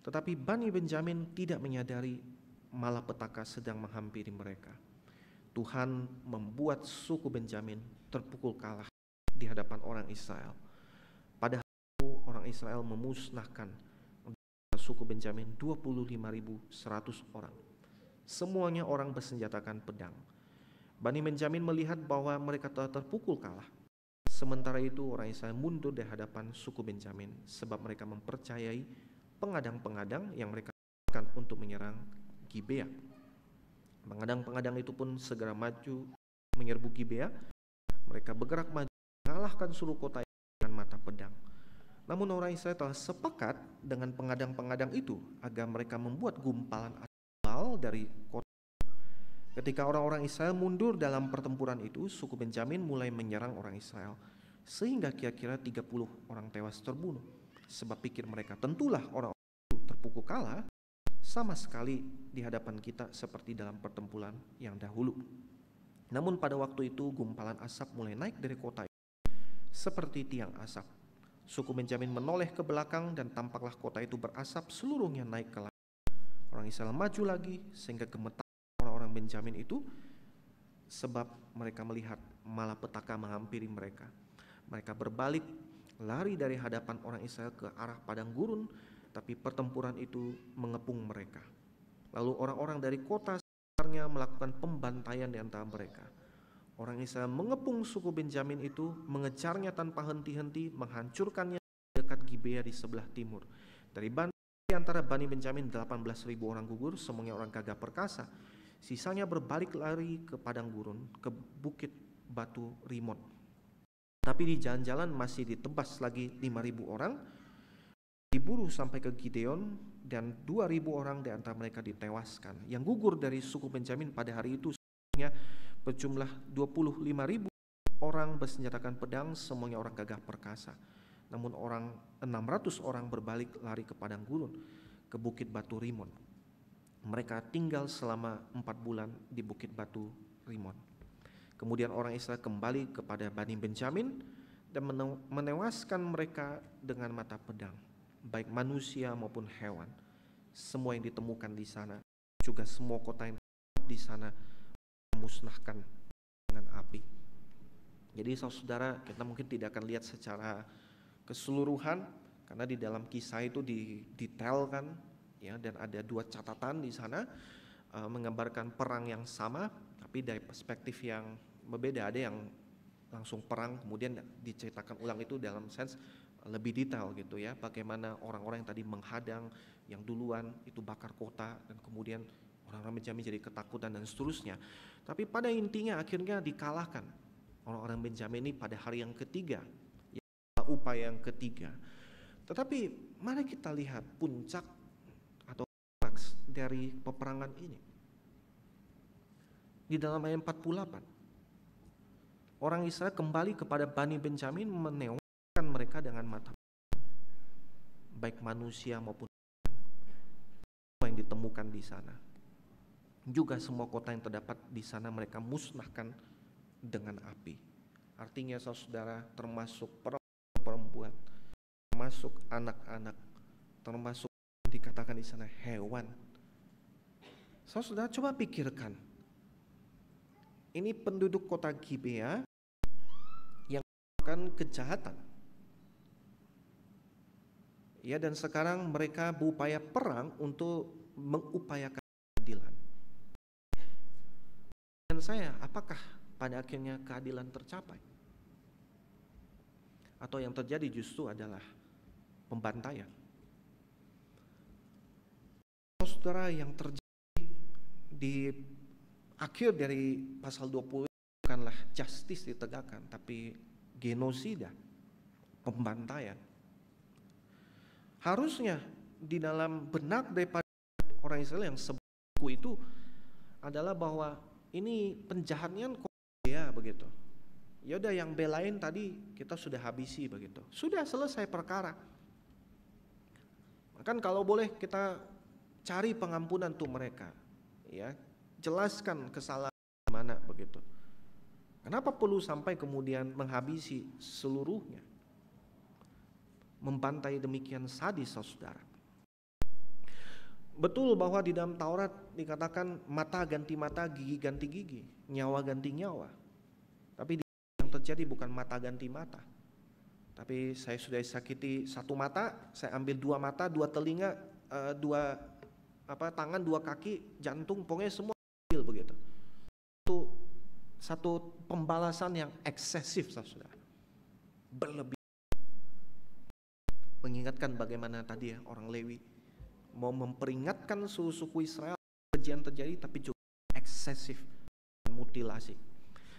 tetapi Bani Benjamin tidak menyadari malapetaka sedang menghampiri mereka. Tuhan membuat suku Benjamin terpukul kalah di hadapan orang Israel. Pada hari itu orang Israel memusnahkan suku Benjamin 25.100 orang. Semuanya orang bersenjatakan pedang. Bani Benjamin melihat bahwa mereka telah terpukul kalah. Sementara itu orang Israel mundur dari hadapan suku Benjamin sebab mereka mempercayai pengadang-pengadang yang mereka lakukan untuk menyerang Gibea. Pengadang-pengadang itu pun segera maju menyerbu Gibea. Mereka bergerak maju mengalahkan seluruh kota dengan mata pedang. Namun orang Israel telah sepakat dengan pengadang-pengadang itu agar mereka membuat gumpalan asal dari kota. Ketika orang-orang Israel mundur dalam pertempuran itu, suku Benjamin mulai menyerang orang Israel, sehingga kira-kira 30 orang tewas terbunuh. Sebab pikir mereka, tentulah orang-orang itu terpukul kalah sama sekali di hadapan kita seperti dalam pertempuran yang dahulu. Namun pada waktu itu gumpalan asap mulai naik dari kota itu seperti tiang asap. Suku Benjamin menoleh ke belakang dan tampaklah kota itu berasap seluruhnya naik ke langit. Orang Israel maju lagi sehingga gemetar orang-orang Benjamin itu sebab mereka melihat malapetaka menghampiri mereka. Mereka berbalik lari dari hadapan orang Israel ke arah padang gurun, tapi pertempuran itu mengepung mereka. Lalu orang-orang dari kota sekitarnya melakukan pembantaian di antara mereka. Orang Israel mengepung suku Benjamin itu, mengejarnya tanpa henti-henti, menghancurkannya dekat Gibea di sebelah timur. Dari Bani antara Bani Benjamin 18.000 orang gugur, semuanya orang gagah perkasa. Sisanya berbalik lari ke padang gurun, ke bukit batu Rimon. Tapi di jalan-jalan masih ditebas lagi 5.000 orang, diburu sampai ke Gideon, dan 2.000 orang di antara mereka ditewaskan. Yang gugur dari suku Benjamin pada hari itu semuanya berjumlah 25.000 orang bersenjatakan pedang, semuanya orang gagah perkasa. Namun 600 orang berbalik lari ke padang gurun, ke bukit batu Rimon. Mereka tinggal selama 4 bulan di bukit batu Rimon. Kemudian orang Israel kembali kepada Bani Benjamin dan menewaskan mereka dengan mata pedang, baik manusia maupun hewan. Semua yang ditemukan di sana, juga semua kota yang di sana musnahkan dengan api. Jadi saudara, kita mungkin tidak akan lihat secara keseluruhan karena di dalam kisah itu didetailkan ya, dan ada 2 catatan di sana menggambarkan perang yang sama tapi dari perspektif yang berbeda. Ada yang langsung perang kemudian diceritakan ulang itu dalam sense lebih detail gitu ya, bagaimana orang-orang yang tadi menghadang yang duluan itu bakar kota dan kemudian orang-orang Benjamin jadi ketakutan dan seterusnya. Tapi pada intinya akhirnya dikalahkan orang-orang Benjamin ini pada hari yang ketiga, upaya yang ketiga. Tetapi mari kita lihat puncak atau klimaks dari peperangan ini. Di dalam ayat 48, orang Israel kembali kepada Bani Benjamin, menewaskan mereka dengan mata baik manusia maupun semua yang ditemukan di sana. Juga semua kota yang terdapat di sana mereka musnahkan dengan api. Artinya saudara, termasuk perempuan, termasuk anak-anak, termasuk dikatakan di sana hewan. Saudara coba pikirkan, ini penduduk kota Gibea yang melakukan kejahatan, ya, dan sekarang mereka berupaya perang untuk mengupayakan keadilan. Dan saya, apakah pada akhirnya keadilan tercapai? Atau yang terjadi justru adalah pembantaian? Saudara, yang terjadi di akhir dari pasal 20 bukanlah justice ditegakkan, tapi genosida, pembantaian. Harusnya di dalam benak daripada orang Israel yang sebelum itu adalah bahwa ini penjahatnya kok ya begitu. Ya udah, yang belain tadi kita sudah habisi begitu. Sudah selesai perkara. Kan kalau boleh kita cari pengampunan untuk mereka, ya. Jelaskan kesalahan mana begitu. Kenapa perlu sampai kemudian menghabisi seluruhnya? Membantai demikian sadis, saudara. Betul bahwa di dalam Taurat dikatakan mata ganti mata, gigi ganti gigi, nyawa ganti nyawa. Tapi yang terjadi bukan mata ganti mata. Tapi saya sudah disakiti 1 mata, saya ambil 2 mata, 2 telinga, 2 tangan, 2 kaki, jantung, pokoknya semua begitu. Satu pembalasan yang eksesif, saudara, berlebih. Mengingatkan bagaimana tadi ya orang Lewi mau memperingatkan suku Israel kejian terjadi, tapi juga eksesif dan mutilasi.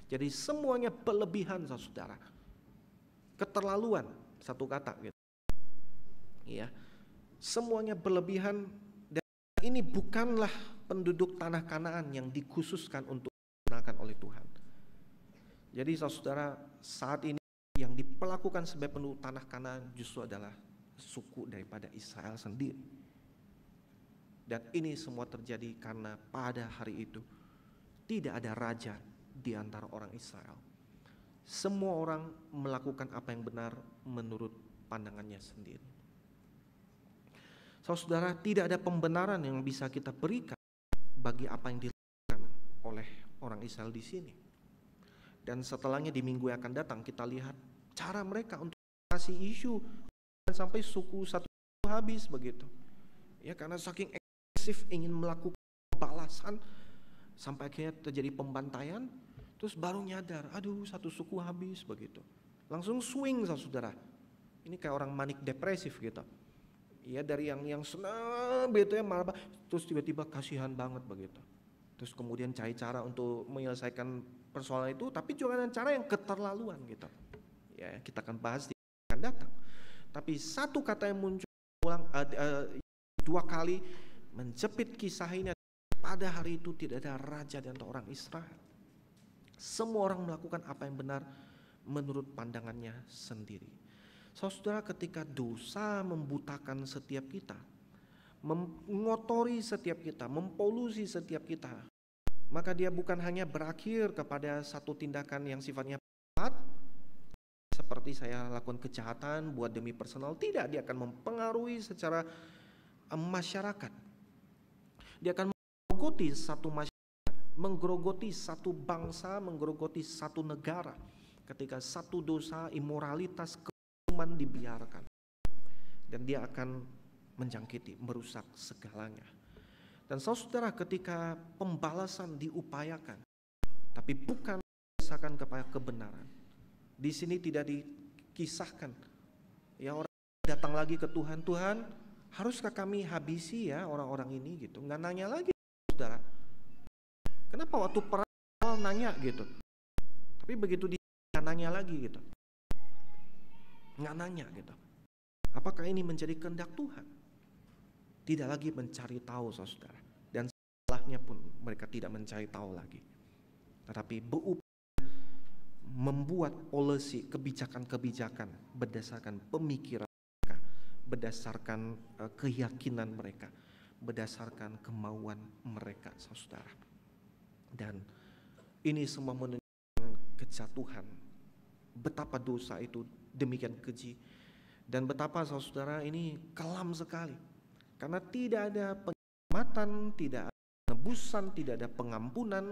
Jadi semuanya berlebihan, saudara, keterlaluan, satu kata gitu. Ya, semuanya berlebihan. Dan ini bukanlah penduduk tanah Kanaan yang dikhususkan untuk digunakan oleh Tuhan. Jadi saudara, saat ini yang diperlakukan sebagai penduduk tanah Kanaan justru adalah suku daripada Israel sendiri. Dan ini semua terjadi karena pada hari itu tidak ada raja di antara orang Israel. Semua orang melakukan apa yang benar menurut pandangannya sendiri. Saudara, tidak ada pembenaran yang bisa kita berikan bagi apa yang dilakukan oleh orang Israel di sini. Dan setelahnya di minggu yang akan datang kita lihat cara mereka untuk kasih isu sampai suku satu habis begitu. Ya, karena saking eksesif ingin melakukan balasan sampai akhirnya terjadi pembantaian, terus baru nyadar, aduh satu suku habis begitu. Langsung swing, saudara. Ini kayak orang manik depresif gitu. Ya, dari yang senang begitu ya, malah terus tiba-tiba kasihan banget begitu. Terus kemudian cari cara untuk menyelesaikan persoalan itu, tapi juga dengan cara yang keterlaluan gitu. Ya, kita akan bahas di akan datang. Tapi satu kata yang muncul ulang dua kali menjepit kisah ini, pada hari itu tidak ada raja dan orang Israel. Semua orang melakukan apa yang benar menurut pandangannya sendiri. Saudara, ketika dosa membutakan setiap kita, mengotori setiap kita, mempolusi setiap kita, maka dia bukan hanya berakhir kepada satu tindakan yang sifatnya jahat, seperti saya lakukan kejahatan buat demi personal. Tidak, dia akan mempengaruhi secara masyarakat. Dia akan menggerogoti satu masyarakat, menggerogoti satu bangsa, menggerogoti satu negara. Ketika satu dosa, imoralitas, dibiarkan, dan dia akan menjangkiti, merusak segalanya. Dan saudara, ketika pembalasan diupayakan, tapi bukan berdasarkan kepada kebenaran. Di sini tidak dikisahkan, ya orang datang lagi ke Tuhan, Tuhan, haruskah kami habisi ya orang-orang ini gitu? Nggak nanya lagi, saudara. Kenapa waktu perang nanya gitu? Tapi begitu dia nggak nanya lagi gitu. Nggak nanya gitu. Apakah ini menjadi kehendak Tuhan? Tidak lagi mencari tahu, saudara. Dan salahnya pun mereka tidak mencari tahu lagi. Tetapi berupaya membuat polisi, kebijakan-kebijakan berdasarkan pemikiran mereka, berdasarkan keyakinan mereka, berdasarkan kemauan mereka, saudara. Dan ini semua menunjukkan kejatuhan, betapa dosa itu demikian keji, dan betapa saudara ini kelam sekali, karena tidak ada penyelamatan, tidak ada penebusan, tidak ada pengampunan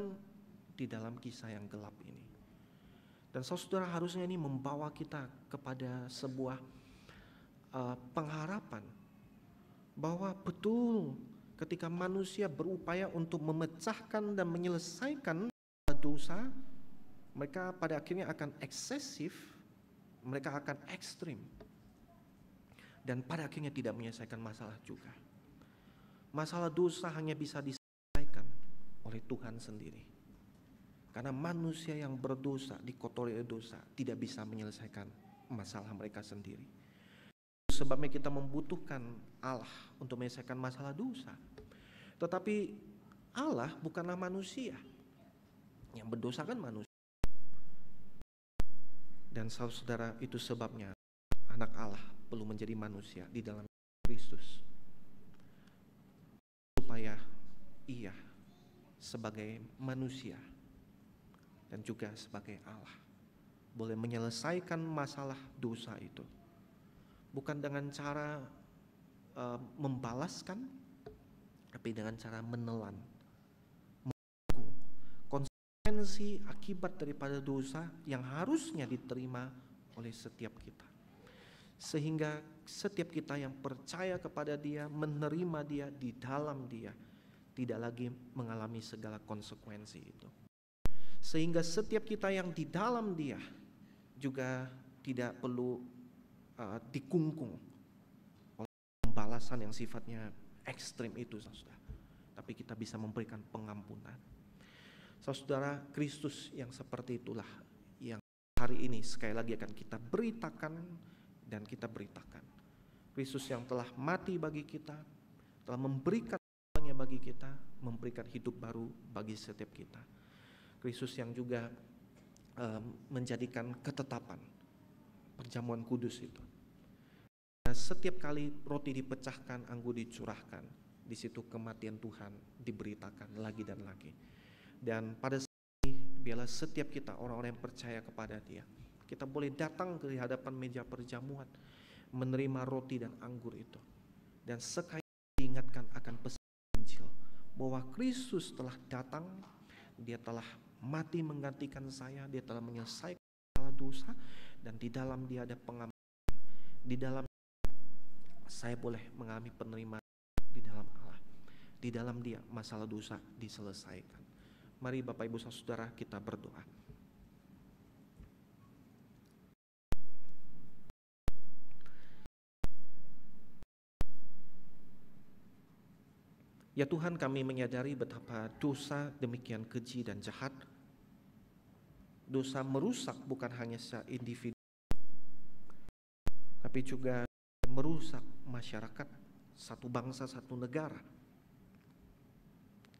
di dalam kisah yang gelap ini. Dan saudara, harusnya ini membawa kita kepada sebuah pengharapan bahwa betul ketika manusia berupaya untuk memecahkan dan menyelesaikan dosa, mereka pada akhirnya akan eksesif, mereka akan ekstrim, dan pada akhirnya tidak menyelesaikan masalah juga. Masalah dosa hanya bisa diselesaikan oleh Tuhan sendiri, karena manusia yang berdosa, dikotori oleh dosa, tidak bisa menyelesaikan masalah mereka sendiri. Sebabnya kita membutuhkan Allah untuk menyelesaikan masalah dosa. Tetapi Allah bukanlah manusia, yang berdosa kan manusia. Dan saudara, itu sebabnya anak Allah perlu menjadi manusia di dalam Kristus, supaya ia sebagai manusia dan juga sebagai Allah boleh menyelesaikan masalah dosa itu, bukan dengan cara membalaskan, tapi dengan cara menelan, konsekuensi akibat daripada dosa yang harusnya diterima oleh setiap kita, sehingga setiap kita yang percaya kepada Dia, menerima Dia, di dalam Dia tidak lagi mengalami segala konsekuensi itu, sehingga setiap kita yang di dalam Dia juga tidak perlu dikungkung oleh pembalasan yang sifatnya ekstrim itu, saudara, tapi kita bisa memberikan pengampunan. Saudara, Kristus yang seperti itulah yang hari ini sekali lagi akan kita beritakan dan kita beritakan. Kristus yang telah mati bagi kita, telah memberikan semuanya bagi kita, memberikan hidup baru bagi setiap kita. Kristus yang juga menjadikan ketetapan perjamuan kudus itu. Setiap kali roti dipecahkan, anggur dicurahkan, di situ kematian Tuhan diberitakan lagi dan lagi. Dan pada saat ini, biarlah setiap kita orang-orang yang percaya kepada Dia, kita boleh datang ke hadapan meja perjamuan, menerima roti dan anggur itu, dan sekali diingatkan akan pesan Injil bahwa Kristus telah datang, Dia telah mati menggantikan saya, Dia telah menyelesaikan masalah dosa, dan di dalam Dia ada pengampunan, di dalam saya boleh mengalami penerimaan di dalam Allah, di dalam Dia masalah dosa diselesaikan. Mari Bapak Ibu Saudara, kita berdoa. Ya Tuhan, kami menyadari betapa dosa demikian keji dan jahat. Dosa merusak bukan hanya secara individu, tapi juga merusak masyarakat, satu bangsa, satu negara.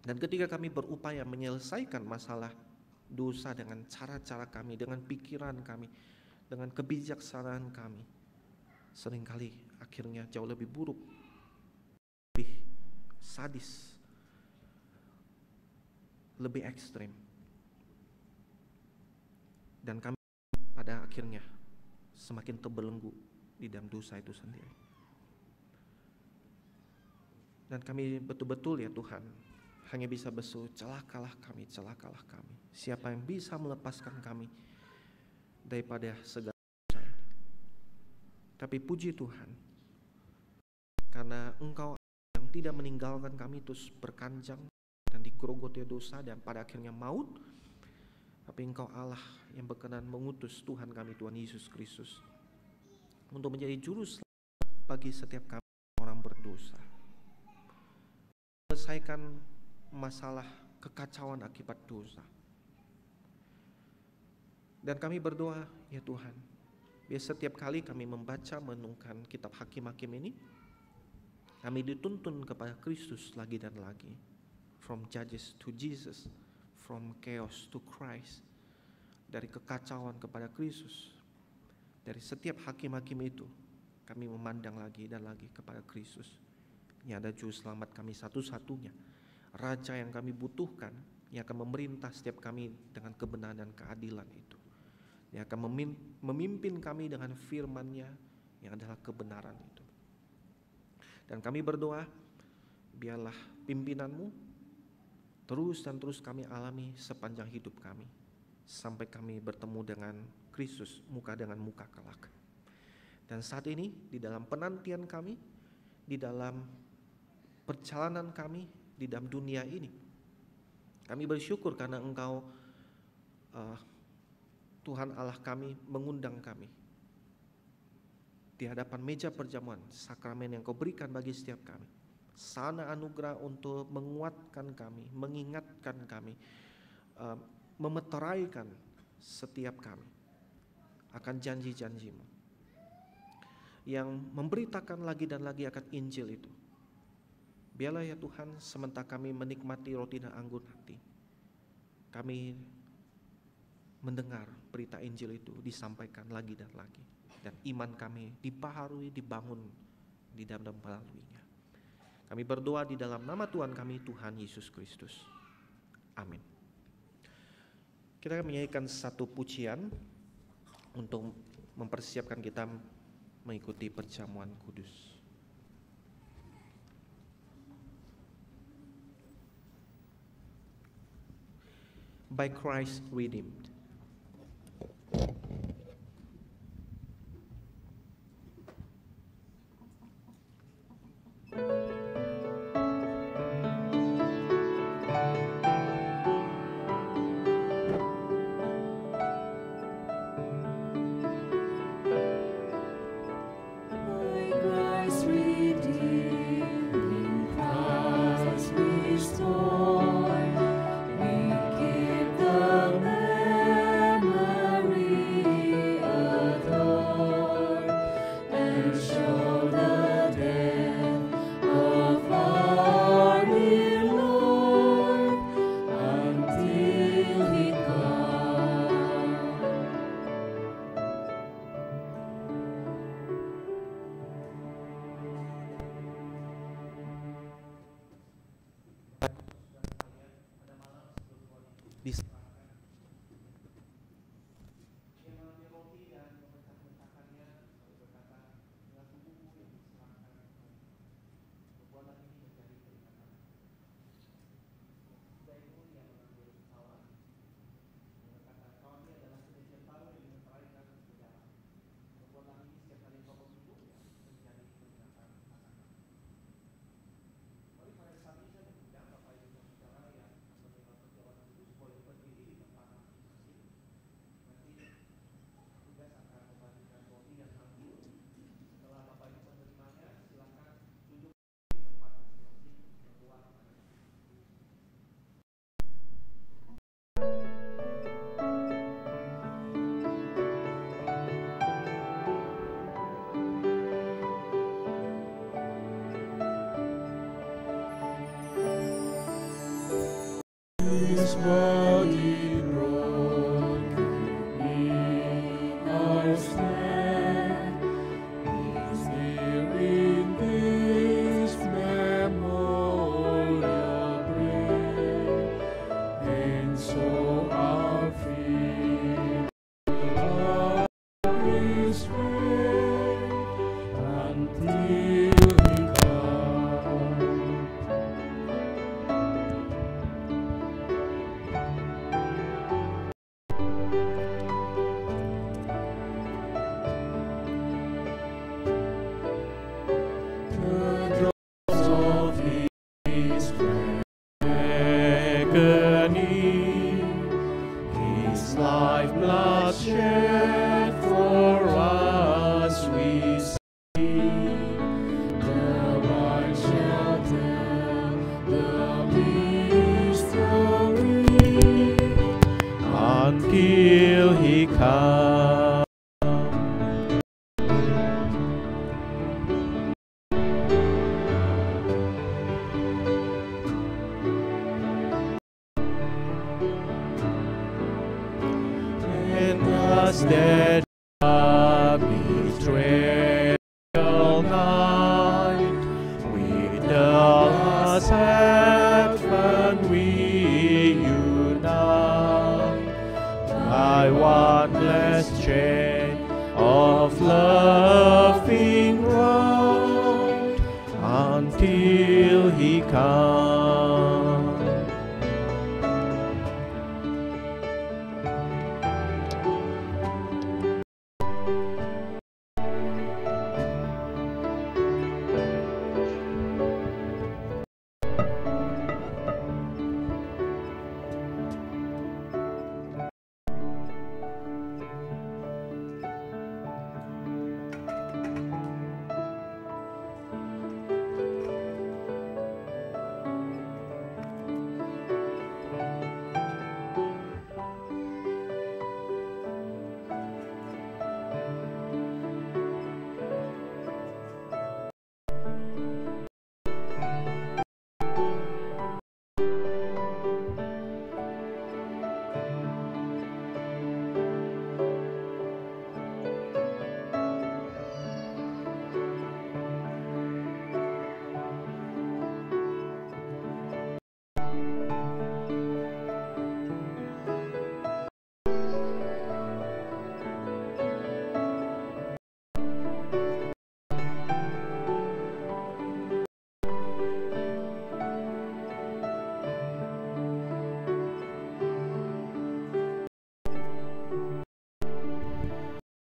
Dan ketika kami berupaya menyelesaikan masalah dosa dengan cara-cara kami, dengan pikiran kami, dengan kebijaksanaan kami, seringkali akhirnya jauh lebih buruk, lebih sadis, lebih ekstrim. Dan kami pada akhirnya semakin terbelenggu di dalam dosa itu sendiri. Dan kami betul-betul ya Tuhan, hanya bisa berseru, celakalah kami, celakalah kami. Siapa yang bisa melepaskan kami daripada segala dosa ini? Tapi puji Tuhan, karena Engkau yang tidak meninggalkan kami terus berkanjang dan digerogoti dosa dan pada akhirnya maut, tapi Engkau Allah yang berkenan mengutus Tuhan kami, Tuhan Yesus Kristus, untuk menjadi juru selamat bagi setiap kami orang berdosa. Selesaikan masalah kekacauan akibat dosa. Dan kami berdoa, ya Tuhan, biar setiap kali kami membaca merenungkan kitab Hakim-Hakim ini, kami dituntun kepada Kristus lagi dan lagi. From Judges to Jesus, from chaos to Christ. Dari kekacauan kepada Kristus. Dari setiap hakim-hakim itu, kami memandang lagi dan lagi kepada Kristus. Ini ada juru selamat kami satu-satunya, Raja yang kami butuhkan, yang akan memerintah setiap kami dengan kebenaran dan keadilan itu. Yang akan memimpin kami dengan firman-Nya yang adalah kebenaran itu. Dan kami berdoa, biarlah pimpinan-Mu terus dan terus kami alami sepanjang hidup kami, sampai kami bertemu dengan Kristus muka dengan muka kelak. Dan saat ini di dalam penantian kami, di dalam perjalanan kami di dalam dunia ini, kami bersyukur karena Engkau Tuhan Allah kami mengundang kami di hadapan meja perjamuan, sakramen yang Kau berikan bagi setiap kami. Sana anugerah untuk menguatkan kami, mengingatkan kami, memeteraikan setiap kami akan janji-janji-Mu, yang memberitakan lagi dan lagi akan Injil itu. Biarlah ya Tuhan, sementara kami menikmati roti dan anggur nanti, kami mendengar berita Injil itu disampaikan lagi dan lagi, dan iman kami dibaharui, dibangun di dalam melaluinya. Kami berdoa di dalam nama Tuhan kami, Tuhan Yesus Kristus. Amin. Kita akan menyanyikan satu pujian untuk mempersiapkan kita mengikuti perjamuan kudus. By Christ redeemed.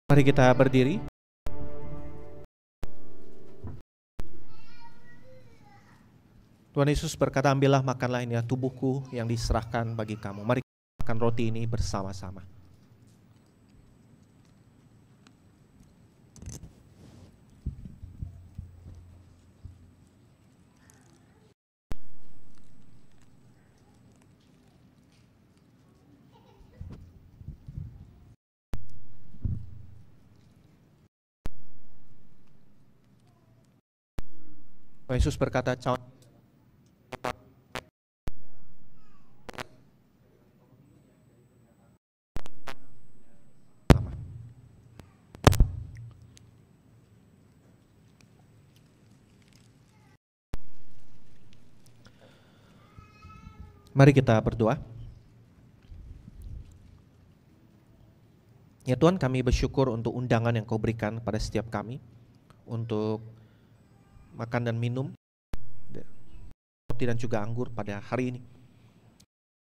Mari kita berdiri. Tuhan Yesus berkata, ambillah makanlah, ini tubuhku yang diserahkan bagi kamu. Mari kita makan roti ini bersama-sama. Tuhan Yesus berkata, mari kita berdoa. Ya Tuhan, kami bersyukur untuk undangan yang Kau berikan pada setiap kami untuk makan dan minum roti dan juga anggur pada hari ini.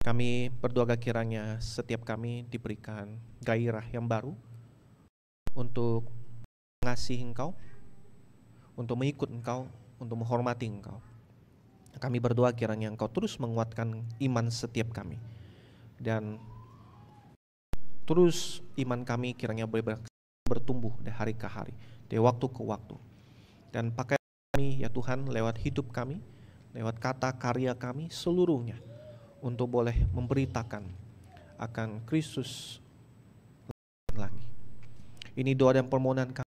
Kami berdoa kiranya setiap kami diberikan gairah yang baru untuk mengasihi Engkau, untuk mengikut Engkau, untuk menghormati Engkau. Kami berdoa kiranya Engkau terus menguatkan iman setiap kami, dan terus iman kami kiranya boleh bertumbuh dari hari ke hari, dari waktu ke waktu. Dan pakai kami ya Tuhan lewat hidup kami, lewat kata karya kami seluruhnya, untuk boleh memberitakan akan Kristus lagi. Ini doa dan permohonan kami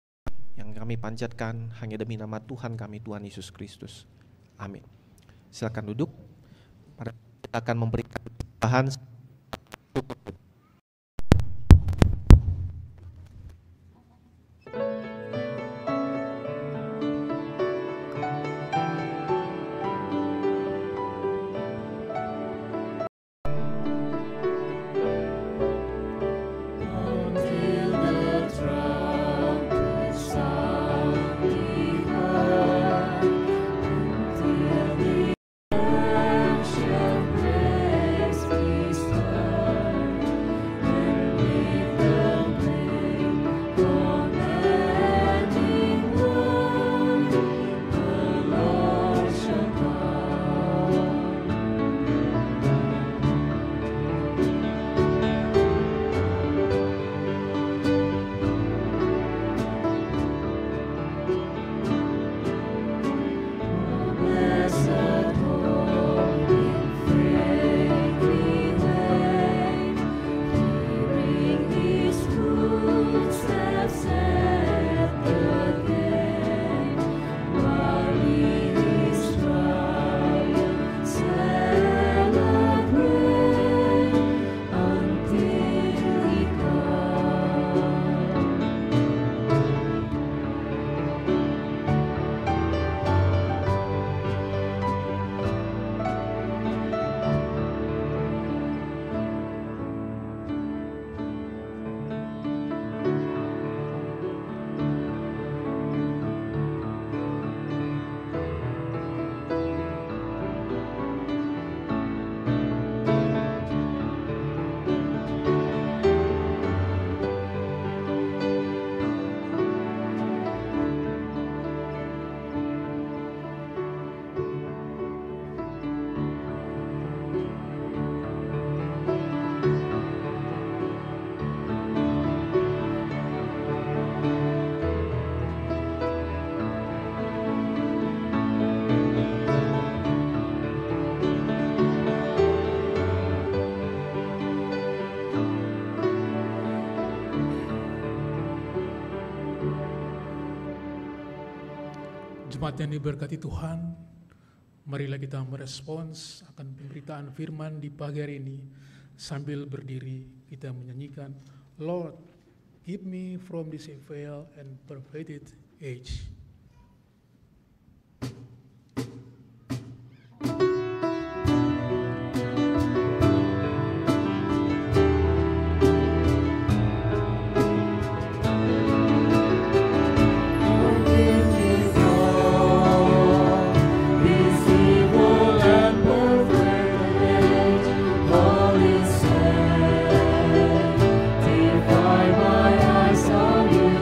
yang kami panjatkan hanya demi nama Tuhan kami, Tuhan Yesus Kristus. Amin. Silakan duduk. Kita akan memberikan bahan. Jemaat yang diberkati Tuhan, marilah kita merespons akan pemberitaan firman di pagi hari ini. Sambil berdiri kita menyanyikan, Lord, keep me from this evil and perverted age. My eyes on you.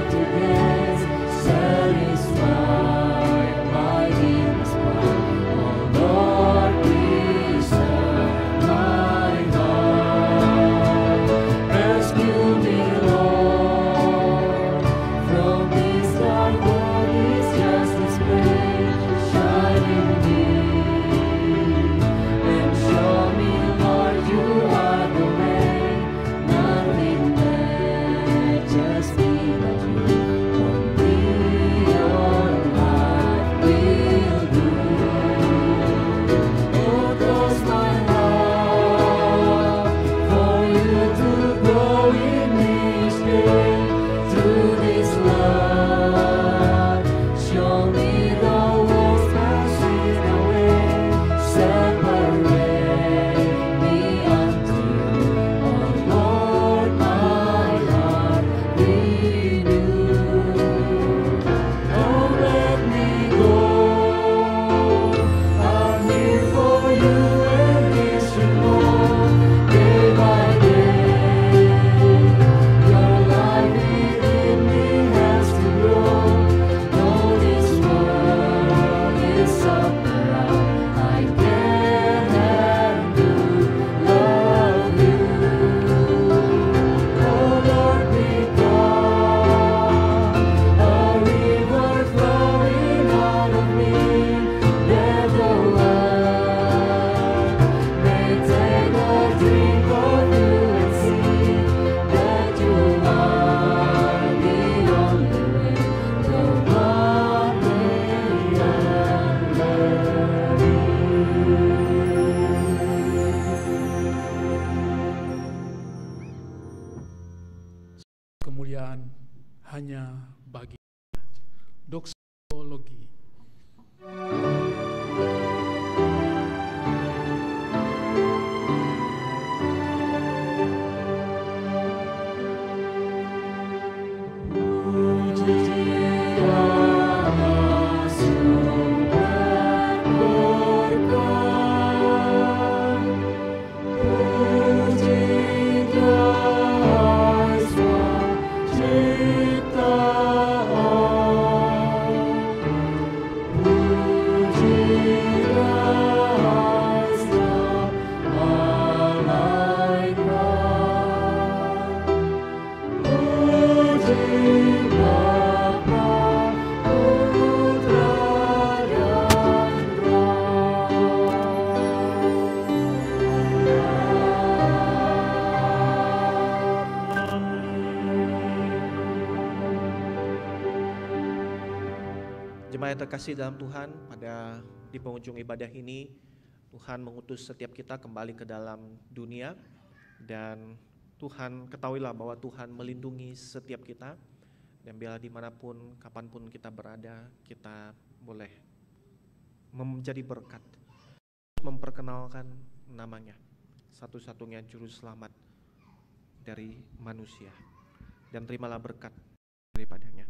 doksologi. Jemaat yang terkasih dalam Tuhan, di penghujung ibadah ini Tuhan mengutus setiap kita kembali ke dalam dunia, dan Tuhan ketahuilah bahwa Tuhan melindungi setiap kita, dan bila dimanapun kapanpun kita berada, kita boleh menjadi berkat, memperkenalkan namanya, satu-satunya juru selamat dari manusia, dan terimalah berkat daripadanya.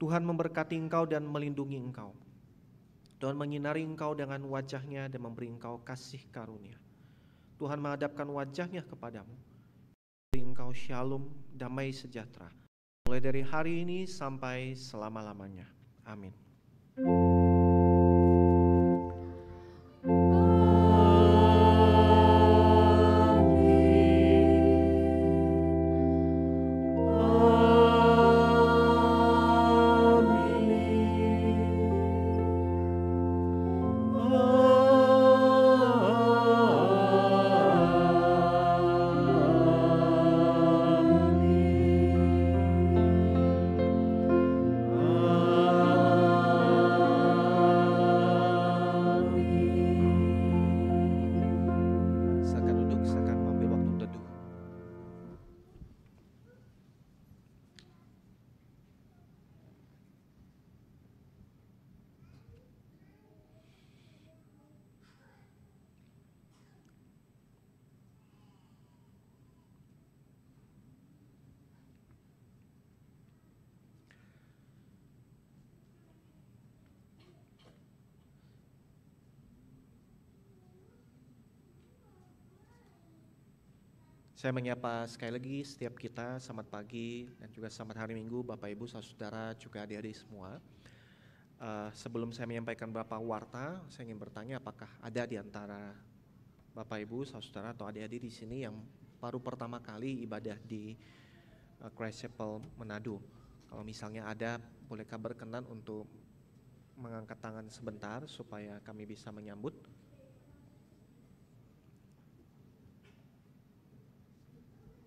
Tuhan memberkati engkau dan melindungi engkau. Tuhan menyinari engkau dengan wajah-Nya dan memberi engkau kasih karunia. Tuhan menghadapkan wajah-Nya kepadamu, beri engkau shalom, damai sejahtera, mulai dari hari ini sampai selama-lamanya. Amin. Saya menyapa sekali lagi setiap kita, selamat pagi dan juga selamat hari Minggu Bapak Ibu, saudara juga adik-adik semua. Sebelum saya menyampaikan beberapa warta, saya ingin bertanya apakah ada di antara Bapak Ibu, saudara atau adik-adik di sini yang baru pertama kali ibadah di Christ Chapel Manado. Kalau misalnya ada, bolehkah berkenan untuk mengangkat tangan sebentar supaya kami bisa menyambut?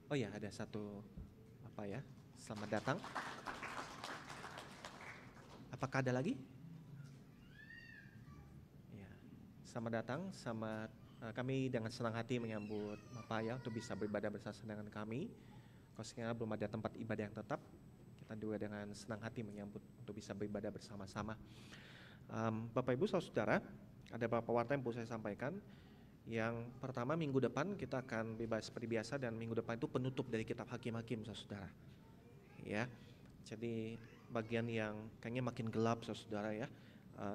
Oh ya, ada satu selamat datang. Apakah ada lagi? Ya, selamat datang, kami dengan senang hati menyambut Bapak ya untuk bisa beribadah bersama dengan kami. Khususnya belum ada tempat ibadah yang tetap, kita juga dengan senang hati menyambut untuk bisa beribadah bersama-sama. Bapak Ibu saudara, ada beberapa warta yang perlu saya sampaikan. Yang pertama, minggu depan kita akan bebas seperti biasa, dan minggu depan itu penutup dari kitab Hakim-Hakim saudara. Ya, jadi bagian yang kayaknya makin gelap saudara ya,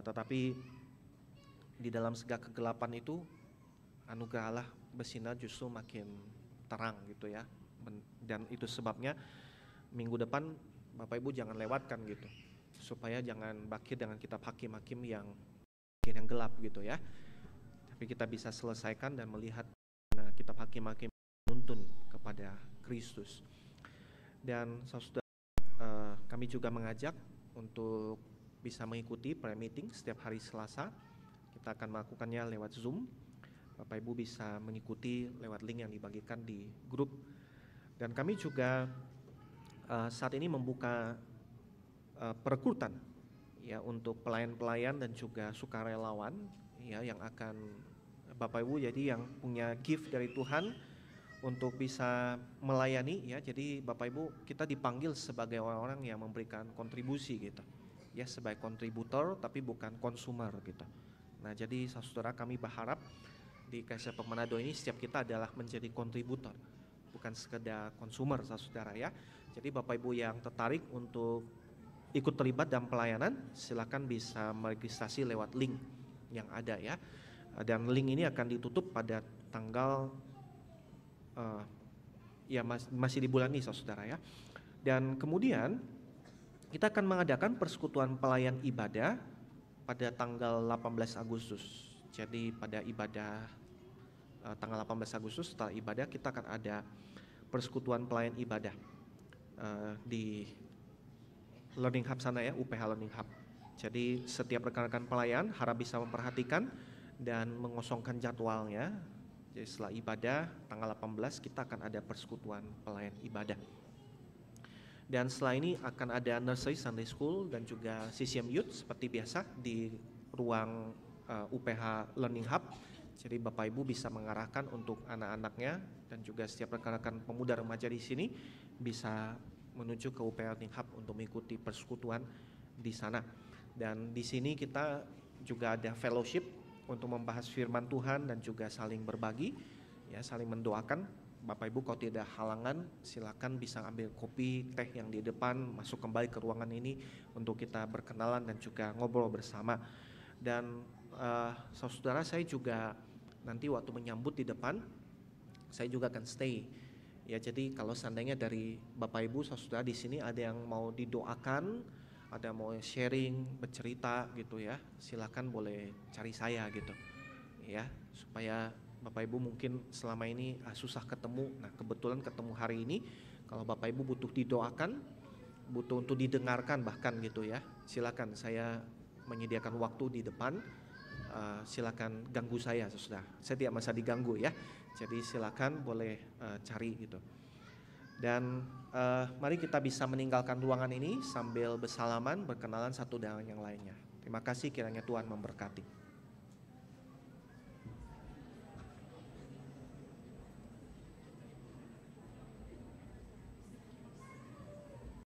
tetapi di dalam segala kegelapan itu anugerah Allah bersinar justru makin terang gitu ya. Dan itu sebabnya minggu depan Bapak Ibu jangan lewatkan gitu, supaya jangan berakhir dengan kitab Hakim-Hakim yang gelap gitu ya. Tapi kita bisa selesaikan dan melihat kitab Hakim-Hakim menuntun kepada Kristus. Dan saudara, kami juga mengajak untuk bisa mengikuti prayer meeting setiap hari Selasa. Kita akan melakukannya lewat Zoom. Bapak Ibu bisa mengikuti lewat link yang dibagikan di grup. Dan kami juga saat ini membuka perekrutan ya untuk pelayan-pelayan dan juga sukarelawan ya yang akan Bapak Ibu jadi yang punya gift dari Tuhan untuk bisa melayani ya. Jadi Bapak Ibu, kita dipanggil sebagai orang-orang yang memberikan kontribusi gitu. Ya, sebagai kontributor tapi bukan konsumer gitu. Nah, jadi saudara, kami berharap di KSP Manado ini setiap kita adalah menjadi kontributor, bukan sekedar konsumer saudara ya. Jadi Bapak Ibu yang tertarik untuk ikut terlibat dalam pelayanan, silakan bisa meregistrasi lewat link yang ada ya. Dan link ini akan ditutup pada tanggal masih di bulan ini saudara ya. Dan kemudian kita akan mengadakan persekutuan pelayan ibadah pada tanggal 18 Agustus. Jadi pada ibadah tanggal 18 Agustus setelah ibadah kita akan ada persekutuan pelayan ibadah di Learning Hub sana ya, UPH Learning Hub. Jadi setiap rekan-rekan pelayan harap bisa memperhatikan dan mengosongkan jadwalnya. Jadi setelah ibadah tanggal 18 kita akan ada persekutuan pelayan ibadah. Dan setelah ini akan ada nursery Sunday School dan juga CCM Youth seperti biasa di ruang UPH Learning Hub. Jadi Bapak Ibu bisa mengarahkan untuk anak-anaknya dan juga setiap rekan-rekan pemuda remaja di sini bisa menuju ke UPH Learning Hub untuk mengikuti persekutuan di sana. Dan di sini kita juga ada fellowship untuk membahas firman Tuhan dan juga saling berbagi, ya, saling mendoakan. Bapak Ibu kalau tidak halangan silakan bisa ambil kopi, teh yang di depan, masuk kembali ke ruangan ini untuk kita berkenalan dan juga ngobrol bersama. Dan saudara, saya juga nanti waktu menyambut di depan, saya juga akan stay. Ya, jadi kalau seandainya dari Bapak Ibu saudara di sini ada yang mau didoakan, ada mau sharing, bercerita gitu ya, silakan boleh cari saya gitu. Ya, supaya Bapak Ibu mungkin selama ini susah ketemu. Nah, kebetulan ketemu hari ini. Kalau Bapak Ibu butuh didoakan, butuh untuk didengarkan bahkan gitu ya, silakan, saya menyediakan waktu di depan. Silakan ganggu saya saudara. Saya tidak masa diganggu ya. Jadi silakan boleh cari gitu. Dan mari kita bisa meninggalkan ruangan ini sambil bersalaman, berkenalan satu dengan yang lainnya. Terima kasih, kiranya Tuhan memberkati.